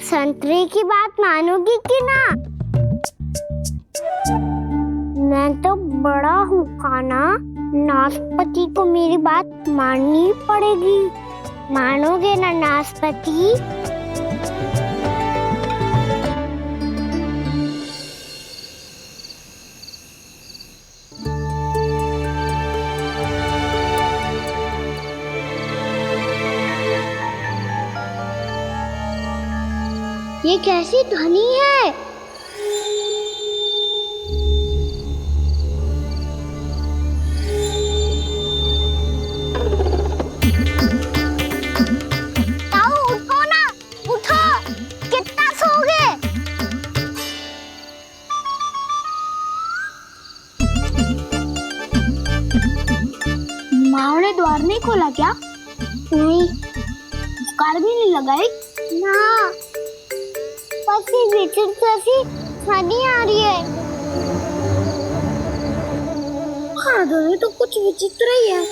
संतरे की बात मानोगी कि ना? मैं तो बड़ा हूँ काना, नाशपाती को मेरी बात माननी पड़ेगी। मानोगे ना नाशपाती? ये कैसी ध्वनि है? ताऊ उठो ना, उठो, कितना सोओगे? माँ ने द्वार नहीं खोला क्या? नहीं। कार भी नहीं लगाई? ना। बस ये विचित्र सी ध्वनि आ रही है। हाँ, ध्वनि तो कुछ विचित्र ही है।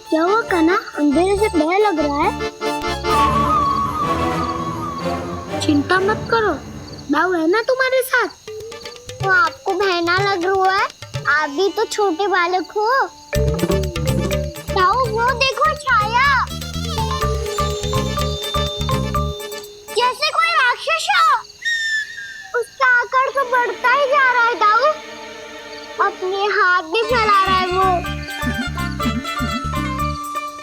क्या हुआ कान्हा? अंधेरे से भय लग रहा है। चिंता मत करो, दाऊ है ना तुम्हारे साथ। तो आपको भय ना लग रहा है? आप भी तो छोटे बालक हो। दाऊ वो देखो छाया, जैसे कोई राक्षस हो। उसका आकार तो बढ़ता ही जा रहा है दाऊ। अपने हाथ भी फैला रहा है वो।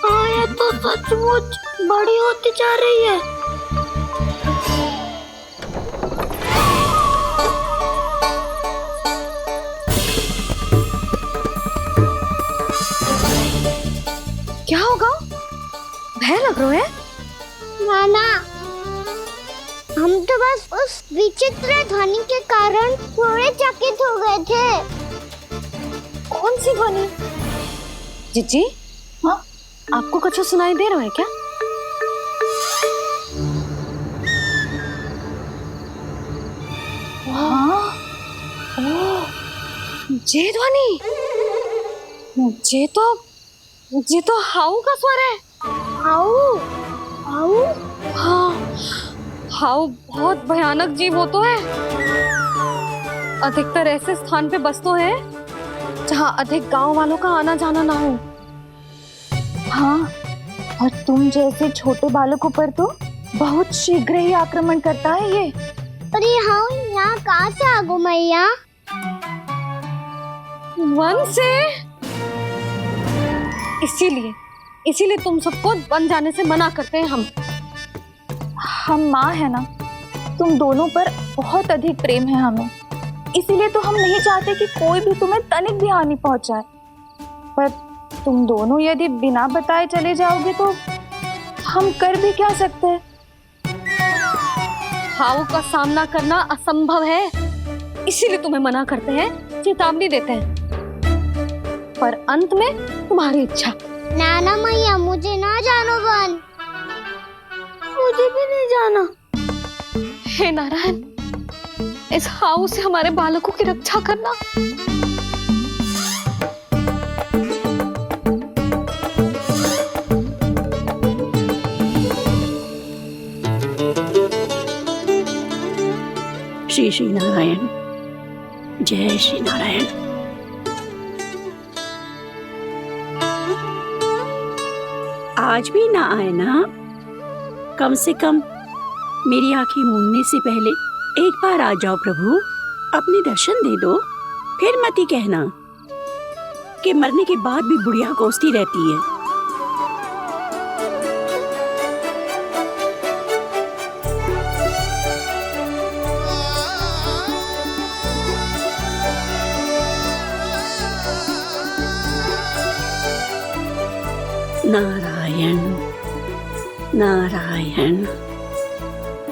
हाँ, ये तो सचमुच बड़ी होती जा रही है। क्या होगा? भय लग रहा है? नाना, हम तो बस उस विचित्र ध्वनि के कारण थोड़े चकित हो गए थे। कौन सी ध्वनि? जीजी, हाँ, आपको कुछ सुनाई दे रहा है क्या? हाँ, ओह, ये ध्वनि, ये तो हाउ का स्वर है। हाउ? हाउ? हाँ, हाउ बहुत भयानक जीव हो तो है। अधिकतर ऐसे स्थान पे बसते हैं जहाँ अधिक गांव वालों का आना जाना ना हो। हाँ, और तुम जैसे छोटे बालकों पर तो बहुत शीघ्र ही आक्रमण करता है ये। अरे हाउ यहाँ कहाँ से आ गो मैया? वन से। इसीलिए तुम सबको वन जाने से मना करते हैं हम माँ है ना, तुम दोनों पर बहुत अधिक प्रेम है हमें, इसीलिए तो हम नहीं चाहते कि कोई भी तुम्हें तनिक भी हानि पहुंचाए। पर तुम दोनों यदि बिना बताए चले जाओगे तो हम कर भी क्या सकते हैं? हाउ का सामना करना असंभव है, इसीलिए तुम्हें मना करते हैं, चेतावनी देते हैं। पर अंत में तुम्हारी इच्छा। नाना मैया, मुझे ना जानो वन। मुझे भी नहीं जाना। हे नारायण, इस हाउ से हमारे बालकों की रक्षा करना। श्री श्री नारायण, जय श्री नारायण। आज भी ना आए ना? कम से कम मेरी आंखें मूंदने से पहले एक बार आ जाओ प्रभु, अपने दर्शन दे दो। फिर मत ही कहना कि मरने के बाद भी बुढ़िया कोसती रहती है। नारायण नारायण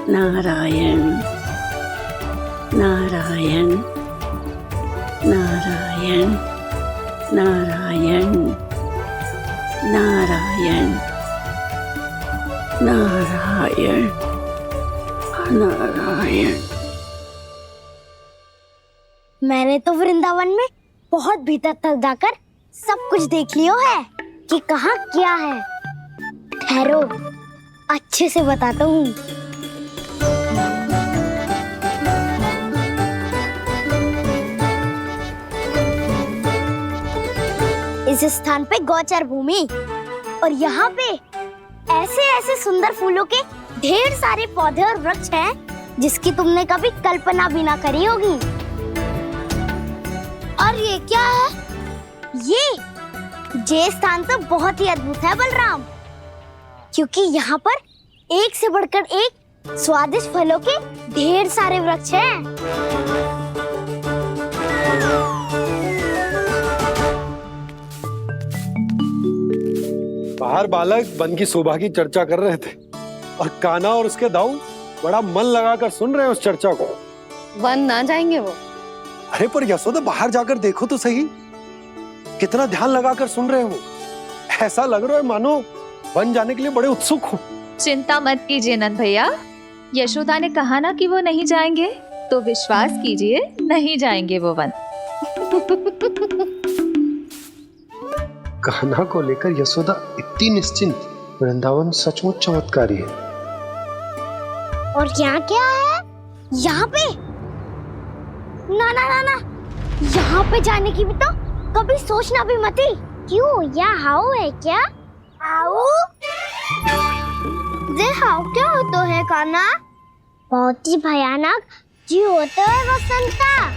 नारायण नारायण नारायण नारायण नारायण नारायण नारायण। मैंने तो वृंदावन में बहुत भीतर तक जाकर सब कुछ देख लियो है कि कहाँ क्या है। ठहरो, अच्छे से बताता हूँ। इस स्थान पे गोचर भूमि और यहाँ पे ऐसे ऐसे सुंदर फूलों के ढेर सारे पौधे और वृक्ष हैं जिसकी तुमने कभी कल्पना भी ना करी होगी। और ये क्या है? ये स्थान तो बहुत ही अद्भुत है बलराम, क्योंकि यहाँ पर एक से बढ़कर एक स्वादिष्ट फलों के ढेर सारे वृक्ष हैं। बाहर बालक वन की शोभा की चर्चा कर रहे थे और कान्हा और उसके दाऊ बड़ा मन लगाकर सुन रहे हैं उस चर्चा को। वन ना जाएंगे वो? अरे पर यशोदा, बाहर जाकर देखो तो सही, कितना ध्यान लगाकर सुन रहे हो। ऐसा लग रहा है मानो वन जाने के लिए बड़े उत्सुक हो। चिंता मत कीजिए नंद भैया, यशोदा ने कहा ना कि वो नहीं जाएंगे, तो विश्वास कीजिए नहीं जाएंगे वो वन। कान्हा को लेकर यशोदा इतनी निश्चिंत, वृंदावन सचमुच चमत्कारी है। और यहाँ क्या है? यहाँ पे ना ना ना ना, यहाँ पे जाने की भी तो कभी सोचना भी मत ही। क्यों, यहाँ हाउ है क्या? हाउ? ये हाउ क्या होता है कान्हा? बहुत ही भयानक जी होता है वसंता।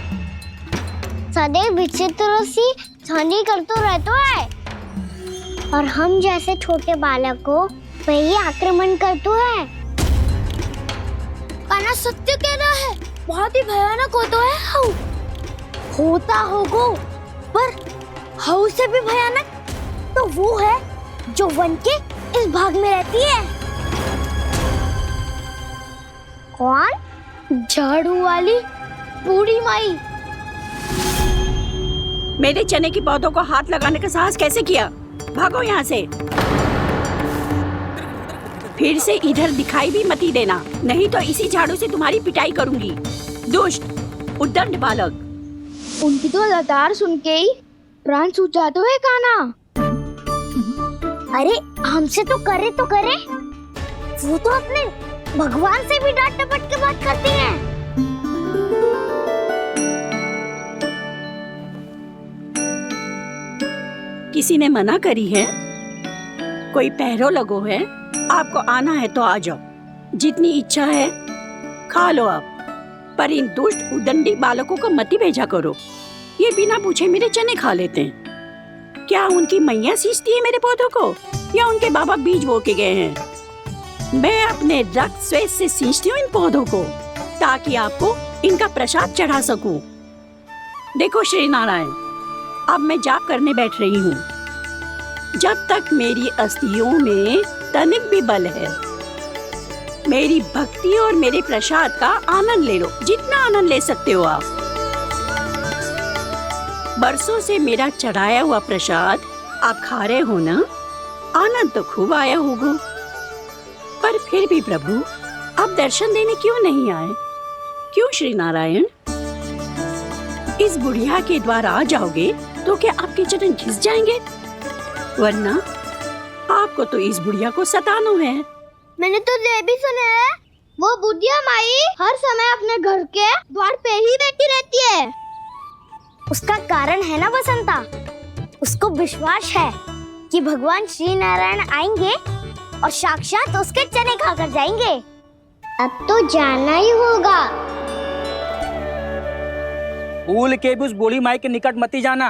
सदैव विचित्र सी छानी करते रहता है और हम जैसे छोटे बालक को वही आक्रमण करते हैं। कान्हा सत्य कह रहा है, बहुत ही भयानक होता है हाउ। होता होगा, पर हाउ से भी भयानक तो वो है जो वन के इस भाग में रहती है। कौन? झाड़ू वाली बूढ़ी माई। मेरे चने की पौधों को हाथ लगाने का साहस कैसे किया? भागो यहाँ से। फिर से इधर दिखाई भी मत ही देना, नहीं तो इसी झाड़ू से तुम्हारी पिटाई करूंगी। दुष्ट उद्दंड बालक। उनकी तो लतार सुन के ही प्राण सूझ जाते हैं कान्हा। अरे हमसे तो करे, वो तो अपने भगवान से भी डांट डपट के बात करती हैं। किसी ने मना करी है? कोई पहरो लगो है? आपको आना है तो आ जाओ, जितनी इच्छा है खा लो आप, पर इन दुष्ट उदंडी बालकों को मत ही भेजा करो। ये बिना पूछे मेरे चने खा लेते हैं। क्या उनकी मैया सींचती है मेरे पौधों को, या उनके बाबा बीज बो के गए हैं? मैं अपने रक्त स्वेद से सींचती हूँ इन पौधों को, ताकि आपको इनका प्रसाद चढ़ा सकूं। देखो श्री नारायण, अब मैं जाप करने बैठ रही हूँ। जब तक मेरी अस्थियों में तनिक भी बल है, मेरी भक्ति और मेरे प्रसाद का आनंद ले लो, जितना आनंद ले सकते हो आप। बरसों से मेरा चढ़ाया हुआ प्रसाद आप खा रहे हो ना, आनंद तो खूब आया होगा। पर फिर भी प्रभु, आप दर्शन देने क्यों नहीं आए? क्यों श्री नारायण? इस बुढ़िया के द्वार आ जाओगे तो क्या आपके चरण घिस जाएंगे? वरना आपको तो इस बुढ़िया को सताना है। मैंने तो ये भी सुना है, वो बुढ़िया माई हर समय अपने घर के द्वार पे ही बैठी रहती है। उसका कारण है ना बसंता, उसको विश्वास है कि भगवान श्री नारायण आएंगे और साक्षात उसके चने खाकर जाएंगे। अब तो जाना ही होगा। भूल के भी उस बूढ़ी माई के निकट मत ही जाना,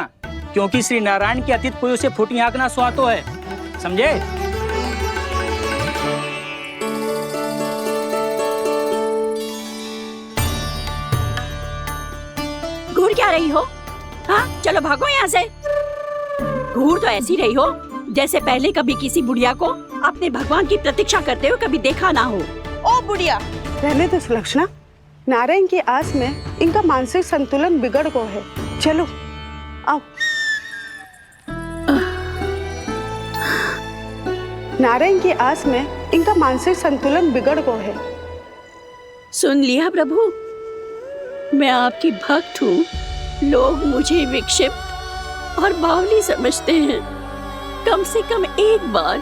क्योंकि श्री नारायण की अतीत कोई उसे फूटी आंख ना सुहातो है, समझे? घूर क्या रही हो? हाँ, चलो भागो यहाँ से। घूर तो ऐसी रही हो जैसे पहले कभी किसी बुढ़िया को अपने भगवान की प्रतीक्षा करते हुए कभी देखा ना हो। ओ बुढ़िया, रहने दो सुलक्षणा। नारायण की आस में इनका मानसिक संतुलन बिगड़ गया है। चलो आओ। नारायण की आस में इनका मानसिक संतुलन बिगड़ गया है। सुन लिया प्रभु, मैं आपकी भक्त हूँ। लोग मुझे विक्षिप्त और बावली समझते हैं। कम से कम एक बार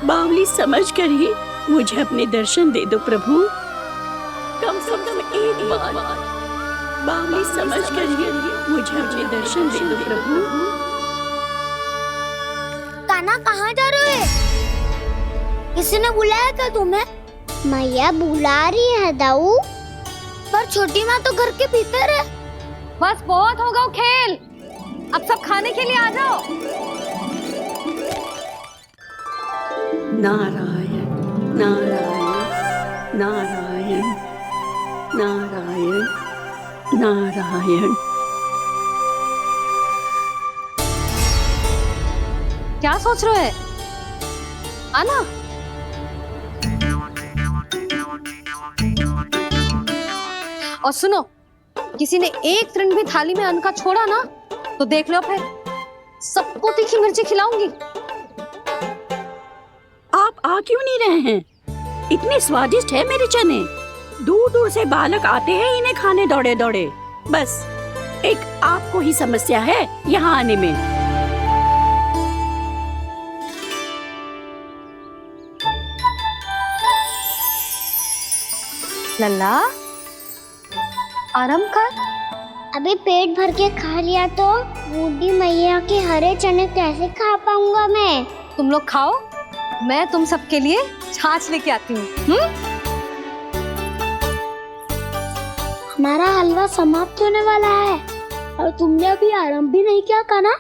बावली समझकर ही मुझे अपने दर्शन दे दो प्रभु। कम से कम एक बार बावली समझकर ही मुझे अपने दर्शन दे दो प्रभु। कान्हा कहाँ जा रहे हो? किसी ने बुलाया था तुम्हें? मैया बुला रही है दाऊ, पर छोटी माँ तो घर के भीतर है। बस बहुत होगा वो खेल, अब सब खाने के लिए आ जाओ। नारायण नारायण नारायण नारायण नारायण। क्या सोच रहे हैं? आना। और सुनो, किसी ने एक तृण भी थाली में अन्न का छोड़ा ना तो देख लो, फिर सबको तीखी मिर्ची खिलाऊंगी। आप आ क्यों नहीं रहे हैं? इतने स्वादिष्ट है मेरे चने। दूर दूर से बालक आते हैं इन्हें खाने दौड़े दौड़े। बस एक आपको ही समस्या है यहाँ आने में। लल्ला, आराम कर। अभी पेट भर के खा लिया तो बूढ़ी मैया के हरे चने कैसे खा पाऊंगा मैं? तुम लोग खाओ, मैं तुम सबके लिए छाछ लेके आती हूँ। हमारा हलवा समाप्त होने वाला है और तुमने अभी आराम भी नहीं किया कान्हा।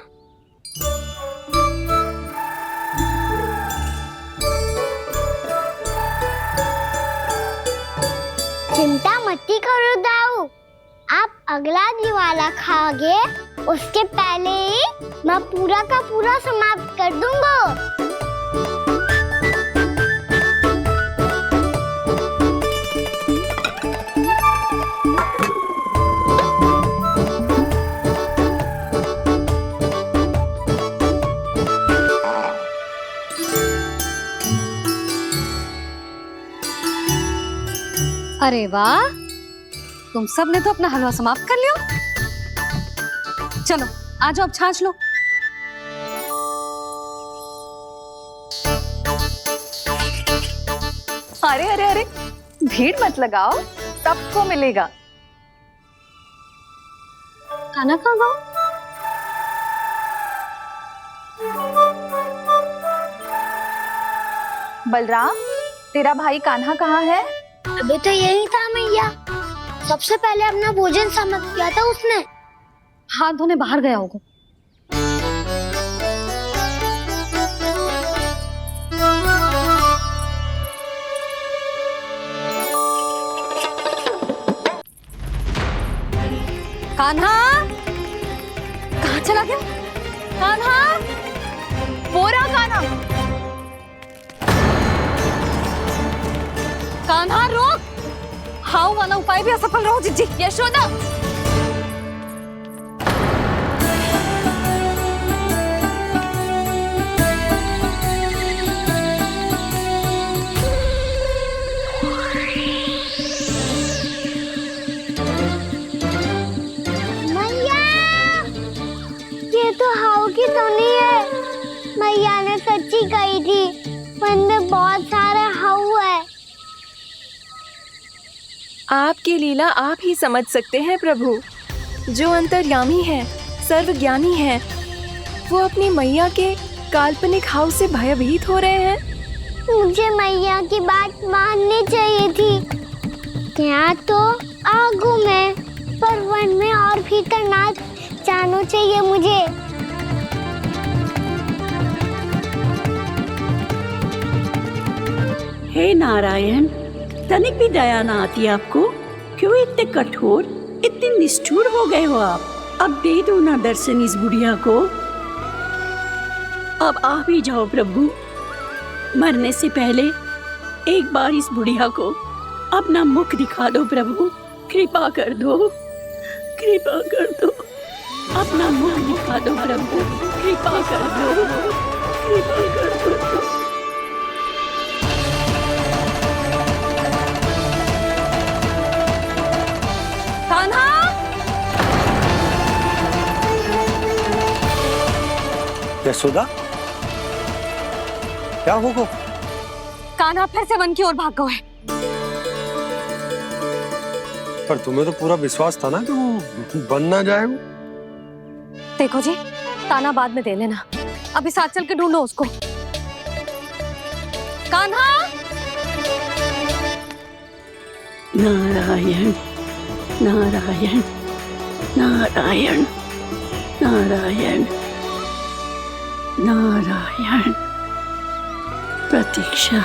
चिंता मत करो दाऊ, आप अगला दिवाला खाओगे उसके पहले ही मैं पूरा का पूरा समाप्त कर दूंगा। अरे वाह, तुम सब ने तो अपना हलवा समाप्त कर लिया। चलो आ जाओ, अब छाछ लो। अरे अरे अरे, भीड़ मत लगाओ, सबको मिलेगा। खाना खा गो। बलराम, तेरा भाई कान्हा कहाँ है? अभी तो यही था मैया, सबसे पहले अपना भोजन समाप्त किया था उसने। हाथ धोने बाहर गया होगा। कान्हा कहाँ चला गया? कान्हा, वो रहा कान्हा। कान्हा रोक, हाउ वाला उपाय भी असफल रहो जिज्जी। यशोदा, मैया, ये तो हाउ की धुनी है। मैया ने सच्ची कही थी, वन में बहुत सारे हाउ है। आपकी लीला आप ही समझ सकते हैं प्रभु। जो अंतर्यामी है, सर्वज्ञानी है, वो अपनी मैया के काल्पनिक हाव से भयभीत हो रहे हैं। मुझे मैया की बात माननी चाहिए थी। यहाँ तो आगू में, पर वन में और भीतर ना जाना चाहिए मुझे। हे नारायण, तनिक भी दया ना आती आपको? क्यों इतने कठोर, इतने निष्ठुर हो गए हो आप? अब दे दो ना दर्शन इस बुढ़िया को। अब आ भी जाओ प्रभु। मरने से पहले एक बार इस बुढ़िया को अपना मुख दिखा दो प्रभु। कृपा कर दो, कृपा कर दो। अपना मुख दिखा दो प्रभु, कृपा कर दो, कृपा कर दो। कान्हा, यशोदा, क्या होगा? कान्हा फिर से वन की ओर भाग गया है। पर तुम्हें तो पूरा विश्वास था ना कि वो बन ना जाए। वो देखो जी, ताना बाद में दे लेना, अभी साथ चल के ढूंढो उसको। कान्हा! नारायण नारायण नारायण नारायण नारायण। प्रतीक्षा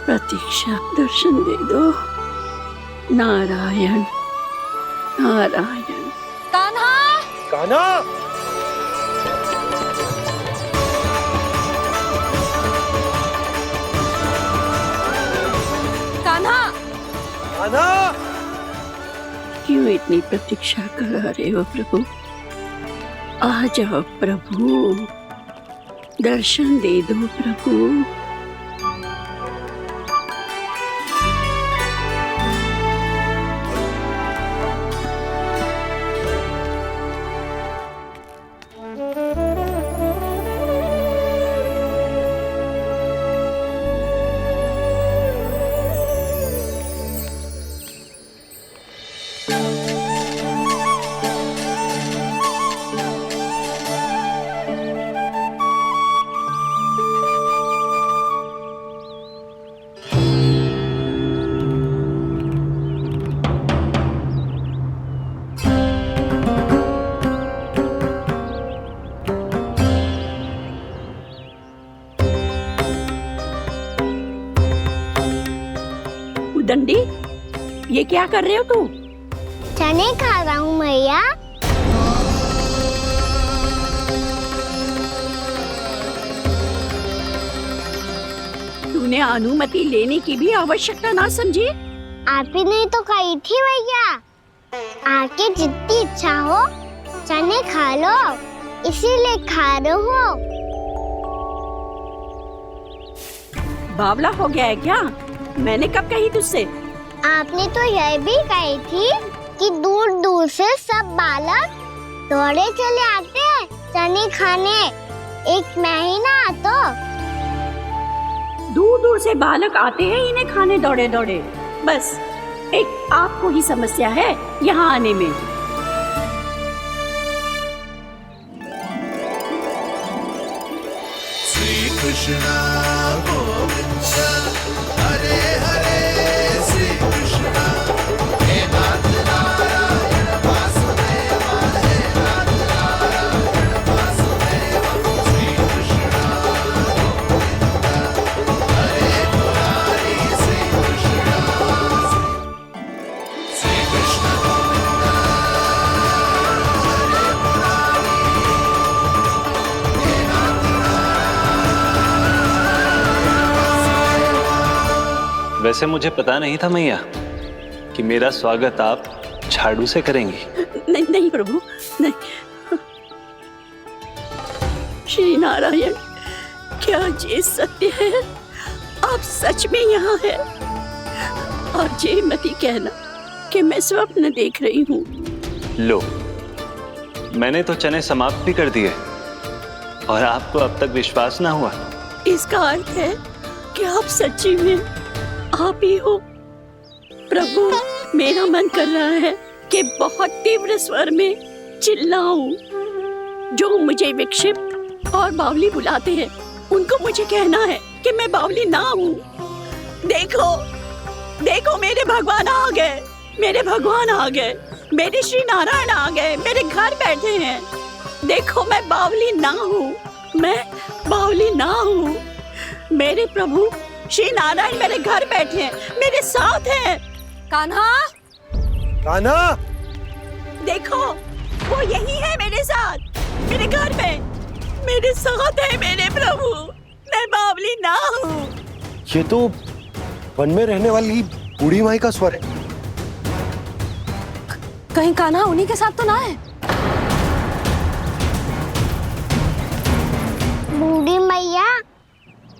प्रतीक्षा, दर्शन दे दो। नारायण नारायण। कान्हा! कान्हा! कान्हा! कान्हा! क्यों इतनी प्रतीक्षा करा रहे हो प्रभु? आ जाओ प्रभु, दर्शन दे दो प्रभु। दंडी, ये क्या कर रहे हो तू? चने खा रहा हूँ मैया। तूने अनुमति लेने की भी आवश्यकता ना समझी? आप ही नहीं तो कही थी भैया, आके जितनी इच्छा हो चने खा लो, इसीलिए खा रहे हो। बावला हो गया है क्या? मैंने कब कही तुझसे? आपने तो यह भी कही थी कि दूर दूर से सब बालक दौड़े चले आते हैं चने खाने, एक महीना तो दूर दूर से बालक आते हैं इन्हें खाने दौड़े दौड़े। बस एक आपको ही समस्या है यहाँ आने में। श्री कृष्ण गोविंद हरे हरे, श्री कृष्ण हे नाथ नारायण वासुदेव, हे नाथ नारायण वासुदेव। श्री कृष्ण गोविंद हरे मुरारी, श्री कृष्ण श्री कृष्ण गोविंद हरे मुरारी, हे नाथ वैसे मुझे पता नहीं था मैया कि मेरा स्वागत आप झाड़ू से करेंगी। नहीं नहीं प्रभु, नहीं। श्री नारायण, क्या ये सत्य है? आप सच में यहाँ हैं? और ये मत ही कहना कि मैं स्वप्न देख रही हूँ। लो, मैंने तो चने समाप्त भी कर दिए और आपको अब तक विश्वास ना हुआ। इसका अर्थ है कि आप सच्ची में आप ही हो। प्रभु, मेरा मन कर रहा है कि बहुत तीव्र स्वर में चिल्लाऊं। जो मुझे विक्षिप्त और बावली बुलाते हैं उनको मुझे कहना है कि मैं बावली ना हूँ। देखो देखो, मेरे भगवान आ गए, मेरे भगवान आ गए, मेरे श्री नारायण आ गए, मेरे घर बैठे हैं। देखो, मैं बावली ना हूँ, मैं बावली ना हूँ। मेरे प्रभु श्री नारायण मेरे घर बैठे हैं, मेरे साथ हैं। कान्हा! कान्हा! देखो, वो यही है मेरे साथ, मेरे घर में, मेरे साथ है मेरे प्रभु। मैं बावली ना हूँ। ये तो वन में रहने वाली बूढ़ी माई का स्वर है। कहीं कान्हा उन्हीं के साथ तो ना है? बूढ़ी मैया,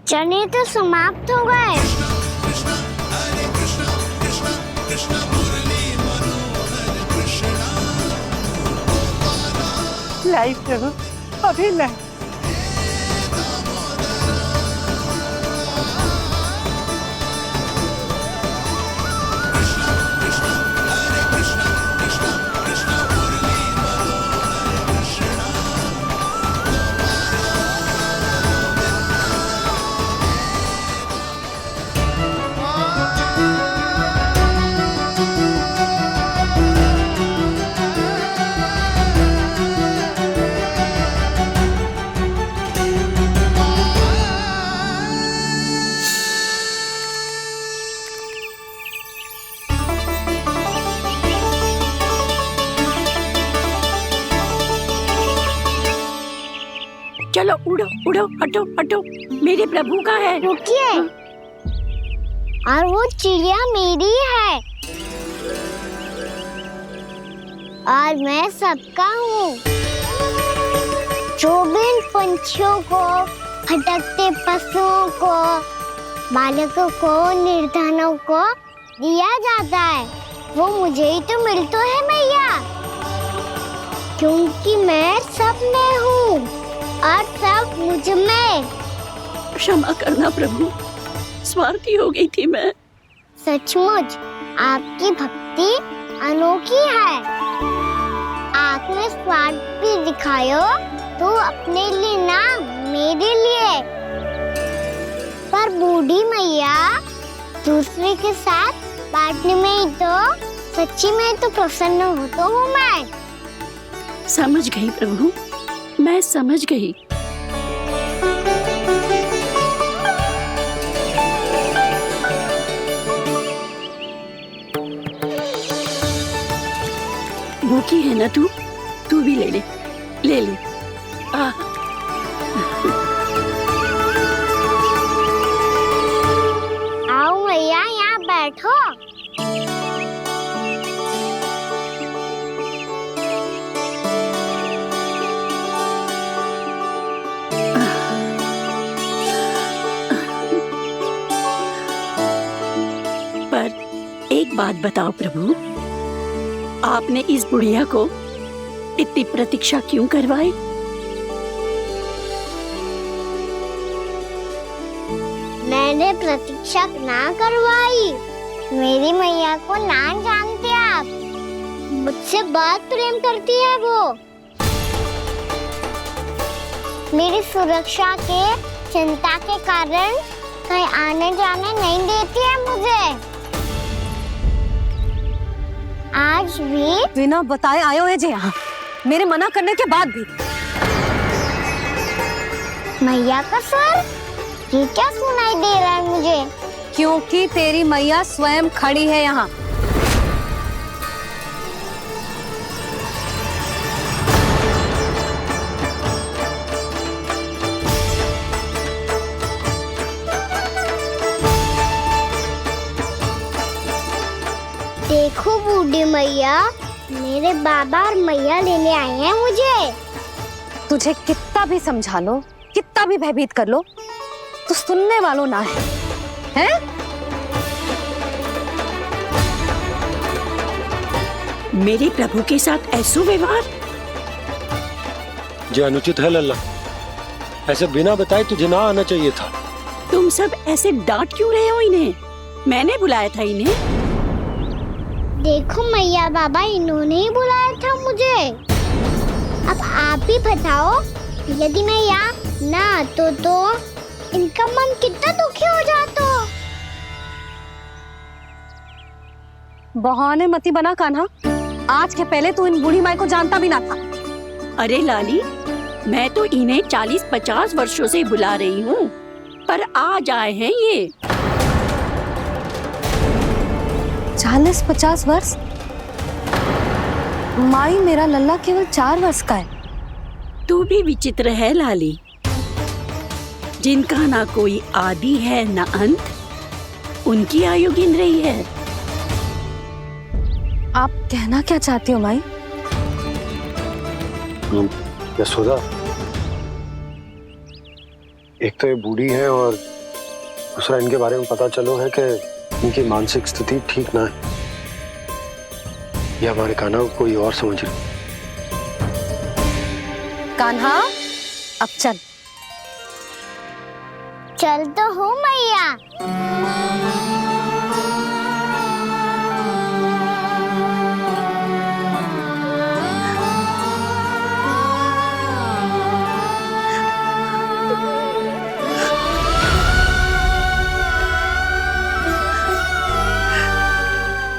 चने तो समाप्त हो गए। लाई प्रभु, अभी नहीं। चलो उड़ो उड़ो, हटो हटो, मेरे प्रभु का है। रुकिए, और वो चिड़िया मेरी है और मैं सबका हूँ। जो भी इन पंछियों को, भटकते पशुओं को, बालकों को, निर्धनों को दिया जाता है, वो मुझे ही तो मिलता है मैया, क्योंकि मैं सब में हूँ और सब मुझ में। क्षमा करना प्रभु, स्वार्थी हो गई थी मैं। सचमुच आपकी भक्ति अनोखी है। आपने स्वार्थ भी दिखायो तो अपने लिए ना, मेरे लिए। पर बूढ़ी मैया दूसरे के साथ बांटने में ही तो सच्ची में तो प्रसन्न होता हूँ मैं। समझ गई प्रभु, मैं समझ गई। भूखी है ना तू? तू भी ले ले, ले ले। आओ मैया, यहाँ बैठो। पर एक बात बताओ प्रभु, आपने इस बुढ़िया को इतनी प्रतीक्षा क्यों करवाई? मैंने प्रतीक्षा ना करवाई। मेरी मैया को ना जानते आप, मुझसे बहुत प्रेम करती है वो। मेरी सुरक्षा के चिंता के कारण कहीं आने जाने नहीं देती है मुझे। आज भी बिना बताए आयो है जी यहाँ, मेरे मना करने के बाद भी। मैया का स्वर, ये क्या सुनाई दे रहा है मुझे? क्योंकि तेरी मैया स्वयं खड़ी है यहाँ। देखो बूढ़ी मैया, मेरे बाबा और मैया लेने आए हैं मुझे। तुझे कितना भी समझा लो, कितना भी भयभीत कर लो, तो सुनने वालों ना है, हैं? मेरे प्रभु के साथ ऐसा व्यवहार जो अनुचित है लल्ला। ऐसे बिना बताए तुझे ना आना चाहिए था। तुम सब ऐसे डांट क्यों रहे हो इन्हें? मैंने बुलाया था इन्हें। देखो मैया बाबा, इन्होंने ही बुलाया था मुझे। अब आप ही बताओ, यदि मैं यहाँ ना आतो तो इनका मन कितना दुखी हो जाता। बहाने मती बना कान्हा, आज के पहले तू इन बूढ़ी माई को जानता भी ना था। अरे लाली, मैं तो इन्हें 40-50 वर्षों से बुला रही हूँ, पर आज आए हैं ये। 40-50 वर्ष? माई, मेरा लल्ला केवल 4 वर्ष का है। तू भी विचित्र है लाली, जिनका ना कोई आदि है ना अंत, उनकी आयु गिन रही है। आप कहना क्या चाहती हो माई? यशोदा, एक तो ये बूढ़ी है और दूसरा इनके बारे में पता चलो है कि इनकी मानसिक स्थिति ठीक ना है। ये हमारे कान्हा को कोई और समझ रही। कान्हा, अब चल। चल तो हो मैया।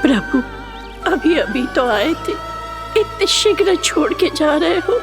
प्रभु, अभी अभी तो आए थे, इतने शीघ्र छोड़ के जा रहे हो।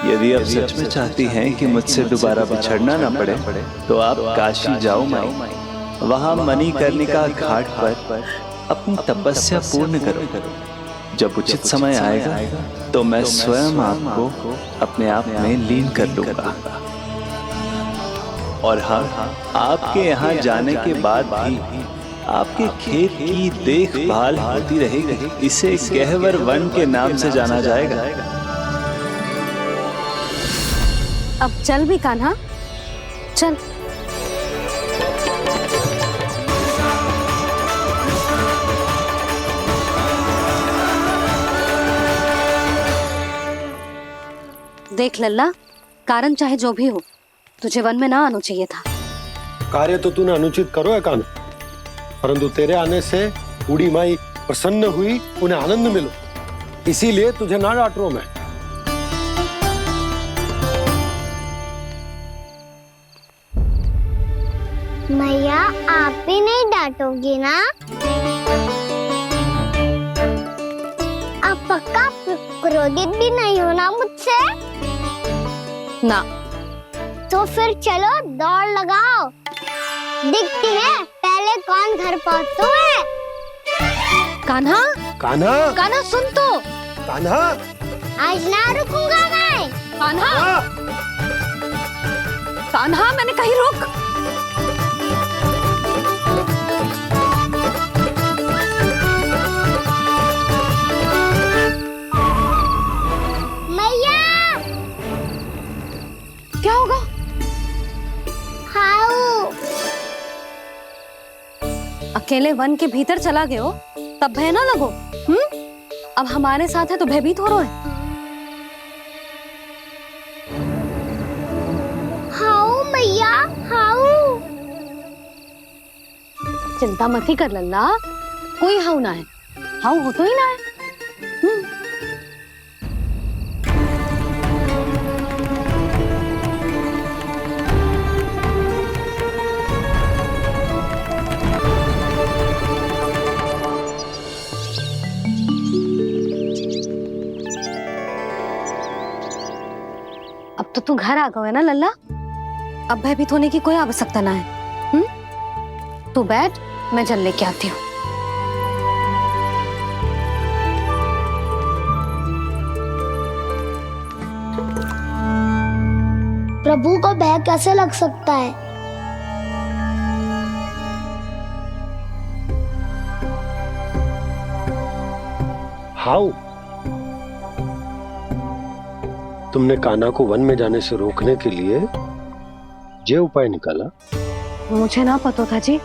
यदि आप सच में चाहती हैं कि मुझसे दोबारा बिछड़ना न पड़े तो आप काशी जाओ माई। वहां मणिकर्णिका घाट पर अपनी तपस्या पूर्ण करो। जब उचित समय आएगा तो मैं स्वयं आपको अपने आप में लीन कर लूंगा। और हाँ, आपके यहाँ जाने के बाद भी आपके खेत की देखभाल होती रहेगी। इसे गहवर वन के नाम से जाना जाएगा। अब चल भी कान्हा, चल। देख लल्ला, कारण चाहे जो भी हो, तुझे वन में ना आना चाहिए था। कार्य तो तूने अनुचित करो है कान्हा, परंतु तेरे आने से बूढ़ी माई प्रसन्न हुई, उन्हें आनंद मिलो, इसीलिए तुझे ना डांट रहा हूं मैं। मैया, आप भी नहीं डांटोगी ना? आप पक्का क्रोधित भी नहीं हो ना मुझसे? ना। तो फिर चलो दौड़ लगाओ, दिखती है पहले कौन घर पहुंचता है। कान्हा, कान्हा, कान्हा सुन तो। कान्हा, आज ना रुकूंगा मैं। कान्हा, कान्हा, मैंने कहीं रुक। क्या होगा? हाउ अकेले वन के भीतर चला गए हो तब भय ना लगो। अब हमारे साथ है तो भयभीत हो रहे हैं। हाउ मैया, हाउ। चिंता मत ही कर लल्ला, कोई हाउ ना है। हाउ हो तो ही ना है। अब तो तू घर आ गया है ना लल्ला, अब भयभीत होने की कोई आवश्यकता ना है। तू बैठ, मैं जल लेके आती हूँ। प्रभु को भय कैसे लग सकता है? हाउ, तुमने कान्हा को वन में जाने से रोकने के लिए ये उपाय निकाला? मुझे ना पता था जी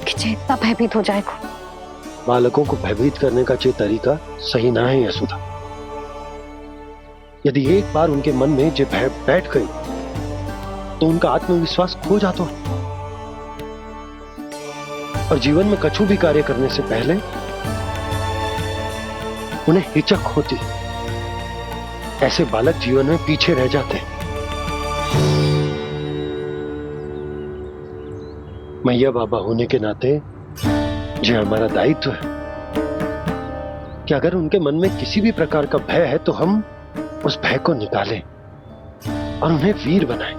कि जे इतना भयभीत हो जाएगा। बालकों को भयभीत करने का ये तरीका सही ना है यशोदा। यदि एक बार उनके मन में ये भय बैठ गई तो उनका आत्मविश्वास खो जाता है और जीवन में कछु भी कार्य करने से पहले उन्हें हिचक होती। ऐसे बालक जीवन में पीछे रह जाते हैं। मैया बाबा होने के नाते ये हमारा दायित्व है कि अगर उनके मन में किसी भी प्रकार का भय है तो हम उस भय को निकालें और उन्हें वीर बनाएं,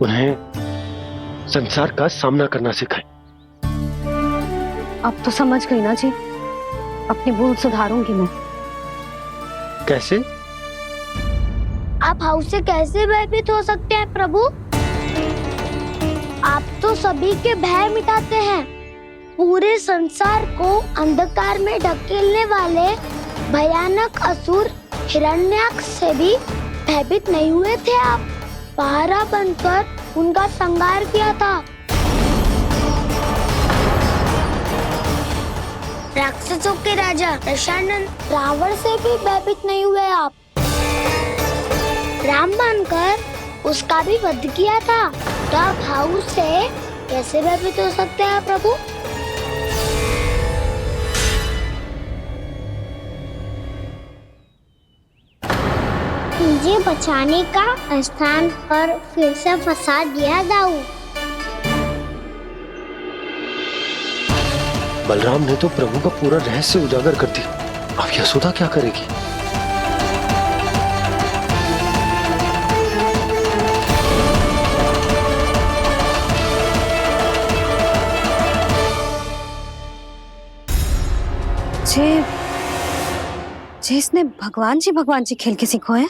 उन्हें संसार का सामना करना सिखाएं। अब तो समझ गई ना जी, अपनी भूल सुधारूंगी मैं। कैसे? आप हाउस से कैसे भयभीत हो सकते हैं प्रभु? आप तो सभी के भय मिटाते हैं। पूरे संसार को अंधकार में ढकेलने वाले भयानक असुर हिरण्याक्ष से भी भयभीत नहीं हुए थे आप। पहरा बनकर उनका संहार किया था। राक्षसों के राजा दशानन रावण से भी भयभीत नहीं हुए आप। राम बनकर उसका भी वध किया था। तो आप हाउस से कैसे भयभीत हो सकते हैं प्रभु? मुझे बचाने का स्थान पर फिर से फंसा दिया दाऊ। बलराम ने तो प्रभु का पूरा रहस्य उजागर कर दिया। अब यशोदा क्या करेगी? इसने भगवान जी खेल के सीखो है,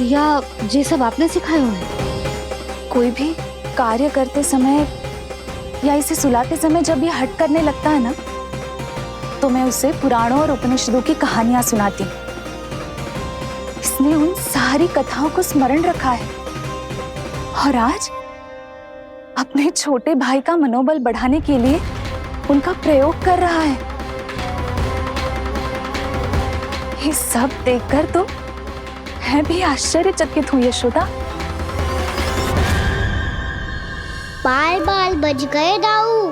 या ये सब आपने सिखाए हुए हैं? कोई भी कार्य करते समय या इसे सुलाते समय जब ये हट करने लगता है ना, तो मैं उसे पुराणों और उपनिषदों की कहानियां सुनाती। इसने उन सारी कथाओं को स्मरण रखा है और आज अपने छोटे भाई का मनोबल बढ़ाने के लिए उनका प्रयोग कर रहा है। ये सब देखकर तो मैं भी आश्चर्यचकित हूँ यशोदा। बाल बच गए दाऊ।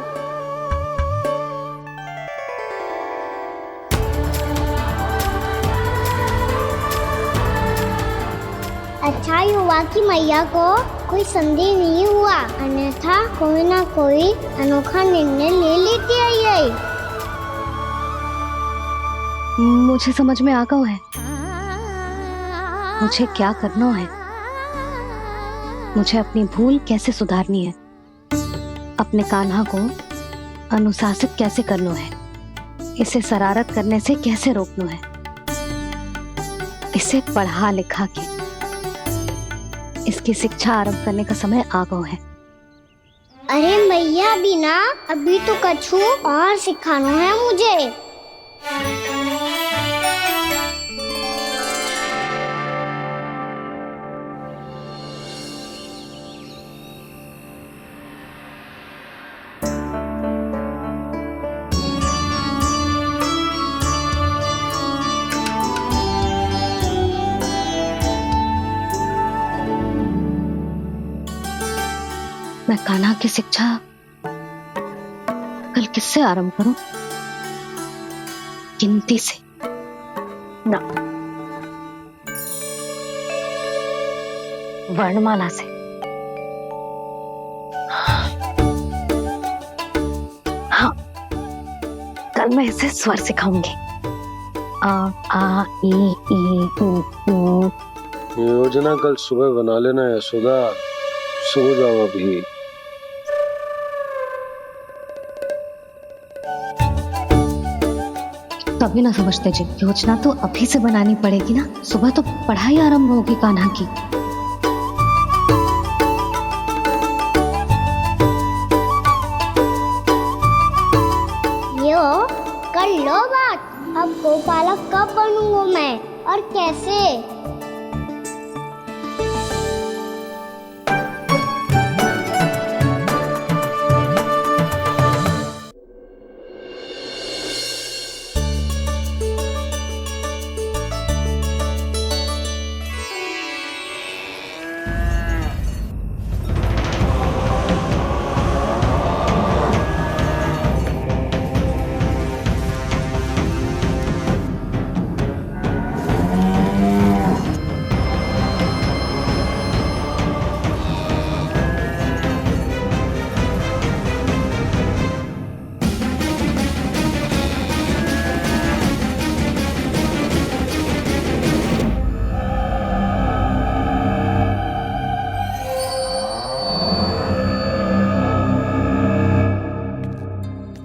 अच्छा ही हुआ कि मैया को कोई संदेह नहीं हुआ, अन्यथा कोई ना कोई अनोखा निर्णय ले लेती है ये। मुझे समझ में आ गया है मुझे क्या करना है। मुझे अपनी भूल कैसे सुधारनी है, अपने कान्हा को अनुशासित कैसे करना है, इसे शरारत करने से कैसे रोकना है, इसे पढ़ा लिखा के इसकी शिक्षा आरंभ करने का समय आ गया है। अरे मैया बिना अभी तो कछु और सिखाना है मुझे। मैं कान्हा की शिक्षा कल किससे आरंभ करूं? गिनती से ना, वर्णमाला से। हाँ, कल मैं इसे स्वर सिखाऊंगी। आ ई ऊ। योजना कल सुबह बना लेना यशोदा, सो जाओ अभी। तभी ना समझते जी, योजना तो अभी से बनानी पड़ेगी ना। सुबह तो पढ़ाई आरंभ होगी कान्हा की। यो कर लो बात। अब गोपालक कब बनूंगा मैं और कैसे?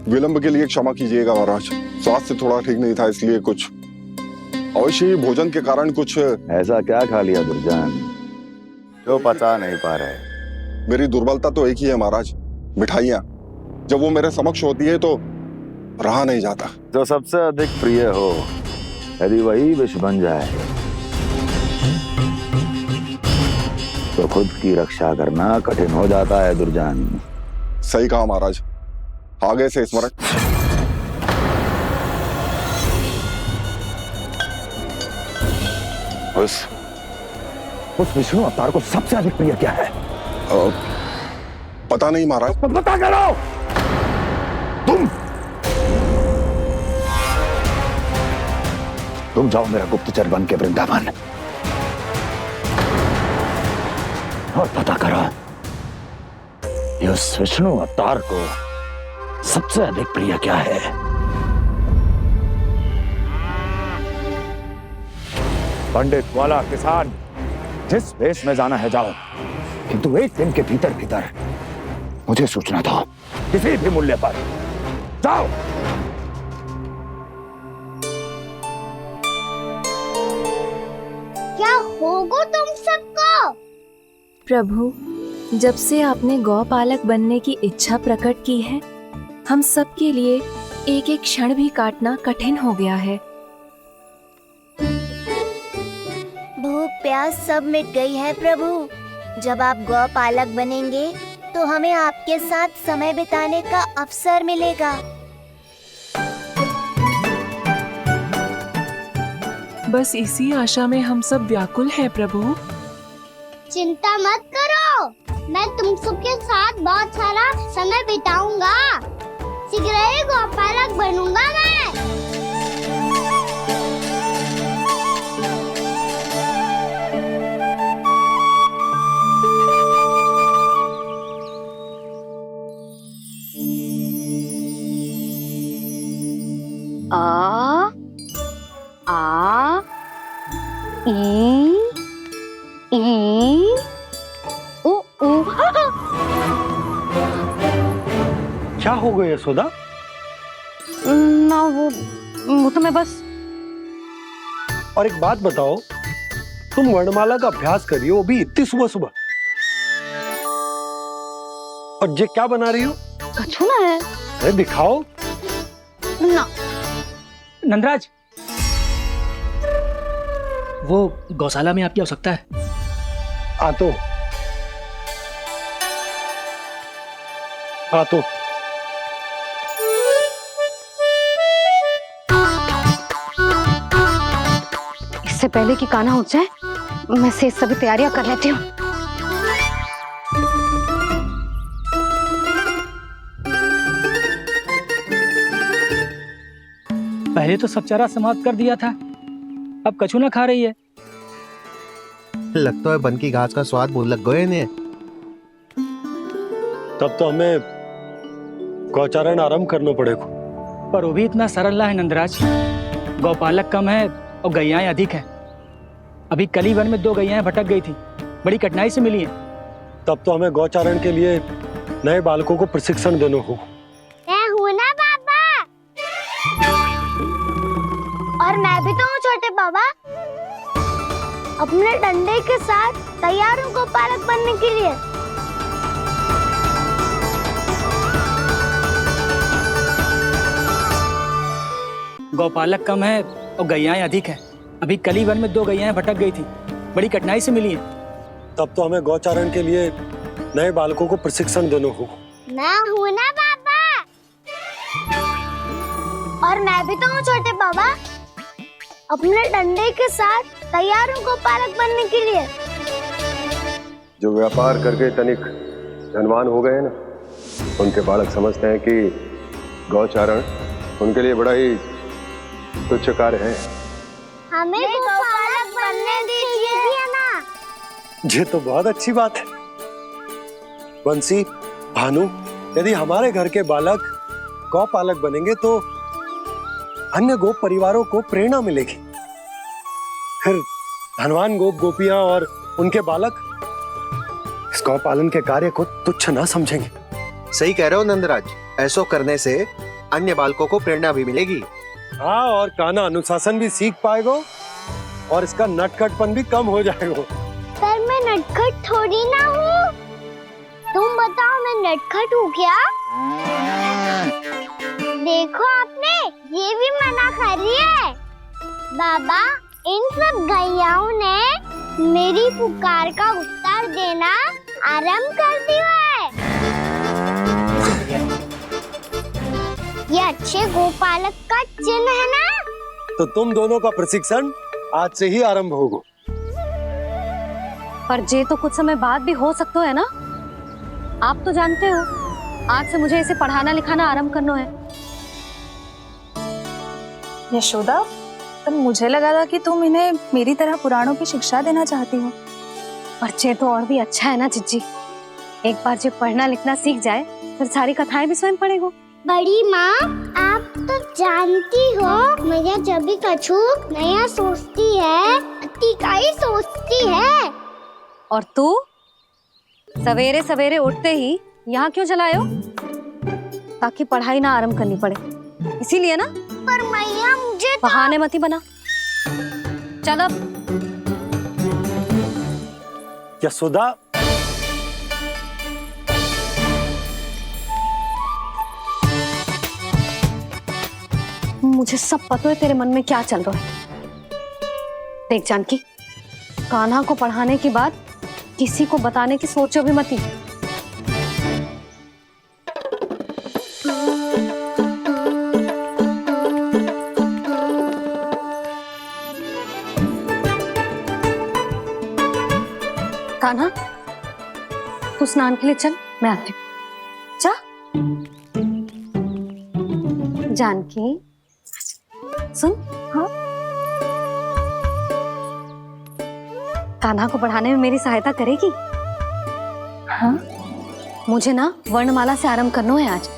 विलंब के लिए क्षमा कीजिएगा महाराज, स्वास्थ्य थोड़ा ठीक नहीं था इसलिए कुछ अवश्य ही भोजन के कारण कुछ। ऐसा क्या खा लिया दुर्जन जो पचा नहीं पा रहे? मेरी दुर्बलता तो एक ही है महाराज, मिठाइयाँ। जब वो मेरे समक्ष होती है तो रहा नहीं जाता। जो सबसे अधिक प्रिय हो यदि वही विष बन जाए तो खुद की रक्षा करना कठिन हो जाता है दुर्जन। सही कहा महाराज, आगे से स्मरण। उस विष्णु अवतार को सबसे अधिक प्रिय क्या है? पता नहीं महाराज। पता करो। तुम जाओ मेरा गुप्तचर बन के वृंदावन और पता करो कि उस विष्णु अवतार को सबसे अधिक प्रिय क्या है। पंडित वाला किसान जिस वेश में जाना है जाओ, किंतु एक दिन के भीतर भीतर मुझे सूचना दो, किसी भी मूल्य पर। जाओ। क्या होगा तुम सबको? प्रभु, जब से आपने गौपालक बनने की इच्छा प्रकट की है, हम सब के लिए एक एक क्षण भी काटना कठिन हो गया है। भूख प्यास सब मिट गई है प्रभु। जब आप गौपालक बनेंगे तो हमें आपके साथ समय बिताने का अवसर मिलेगा। बस इसी आशा में हम सब व्याकुल हैं प्रभु। चिंता मत करो, मैं तुम सबके साथ बहुत सारा समय बिताऊंगा। शीघ्र ही गौपालक बनूंगा मैं। आ ई ओ ओ। क्या हो गया यशोदा? ना वो तो मैं बस। और एक बात बताओ, तुम वर्णमाला का अभ्यास करिए, वो भी इतनी सुबह सुबह। और ये क्या बना रही हो? कछुआ है। अरे दिखाओ ना। नंदराज, वो गौशाला में आपकी आवश्यकता है। आतो आतो। इससे पहले कि कान्हा उठ जाए, मैं से सभी तैयारियां कर लेती हूँ। पहले तो सब चारा समाप्त कर दिया था, अब कछू ना खा रही है। लगता है बन की घास का स्वाद भूल लग गए ने। तब तो हमें गौचारण आरंभ करना पड़ेगा। पर वो भी इतना सरल ना है नंदराज। गौपालक कम है और गैयाएं अधिक है। अभी कली वन में 2 गैयाएं भटक गई थी, बड़ी कठिनाई से मिली हैं। तब तो हमें गौचारण के लिए नए बालकों को प्रशिक्षण देना होगा। मैं हूँ ना बाबा, और मैं भी तो हूँ छोटे बाबा। अपने डंडे के साथ तैयार हूँ गौपालक बनने के लिए। गौपालक कम है और गैयाएं अधिक है। अभी कली वन में 2 गैयाएं भटक गई थी, बड़ी कठिनाई से मिली हैं। तब तो हमें गौचारण के लिए नए बालकों को प्रशिक्षण देना होगा। मैं हूँ ना बाबा, और मैं भी तो हूँ छोटे बाबा। अपने डंडे के साथ तैयार हूँ गौपालक बनने के लिए। जो व्यापार करके तनिक धनवान हो गए ना, उनके बालक समझते हैं कि गौचारण उनके लिए बड़ा ही तुच्छ कार्य है। हमें गौपालक बनने दीजिए ना। ये तो बहुत अच्छी बात है। बंसी, भानु, यदि हमारे घर के बालक गौपालक बनेंगे तो अन्य गोप परिवारों को प्रेरणा मिलेगी। फिर धनवान गोप गोपियां और उनके बालक इस गौ पालन के कार्य को तुच्छ ना समझेंगे। सही कह रहे हो नंदराज, ऐसा करने से अन्य बालकों को प्रेरणा भी मिलेगी। हाँ, और कान्हा अनुशासन भी सीख पाएगा और इसका नटखटपन भी कम हो जाएगा। पर मैं नटखट थोड़ी ना हूँ। तुम बताओ मैं नटखट हूँ क्या? देखो आपने ये भी मना कर रही है। बाबा, इन सब गैयाओं ने मेरी पुकार का उत्तर देना आरंभ कर दिया है। ये अच्छे गोपालक का चिन्ह है ना? तो तुम दोनों का प्रशिक्षण आज से ही आरंभ होगा। पर जे तो कुछ समय बाद भी हो सकता है ना। आप तो जानते हो आज से मुझे इसे पढ़ाना लिखाना आरंभ करना है। यशोदा, पर मुझे लगा था कि तुम इन्हें मेरी तरह पुराणों की शिक्षा देना चाहती हो। पर जे तो और भी अच्छा है ना जिज्जी। एक बार जब पढ़ना लिखना सीख जाए फिर सारी कथाएं भी स्वयं पढ़ेगा। बड़ी माँ, आप तो जानती हो मैया जब भी कछु नया सोचती है का ही सोचती है। और तू सवेरे सवेरे उठते ही यहाँ क्यों चलाए हो? ताकि पढ़ाई ना आरंभ करनी पड़े, इसीलिए ना। पर मैया मुझे बहाने मत ही बना। चल अब। यशोदा, मुझे सब पता है तेरे मन में क्या चल रहा है। देख जानकी, कान्हा को पढ़ाने की बात किसी को बताने की सोचो भी मत ही। कान्हा, तू स्नान के लिए चल, मैं आती हूँ। जा। जानकी सुन। हाँ, कान्हा को पढ़ाने में मेरी सहायता करेगी? हाँ, मुझे ना वर्णमाला से आरंभ करना है आज।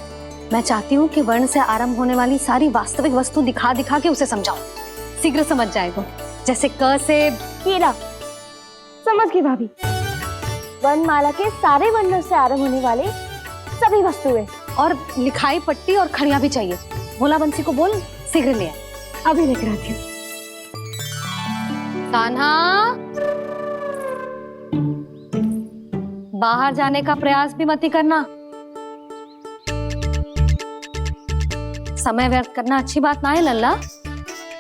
मैं चाहती हूँ कि वर्ण से आरंभ होने वाली सारी वास्तविक वस्तु दिखा दिखा के उसे समझाऊं। शीघ्र समझ जाएगा। जैसे क से कीड़ा। समझ गई भाभी। वर्णमाला के सारे वर्णों से आरंभ होने वाले सभी वस्तुएं और लिखाई पट्टी और खड़िया भी चाहिए। भोला बंसी को बोल शीघ्र ले आए। अभी लेकर आती हूँ। कान्हा, बाहर जाने का प्रयास भी मत ही करना। समय व्यर्थ करना अच्छी बात ना है लल्ला।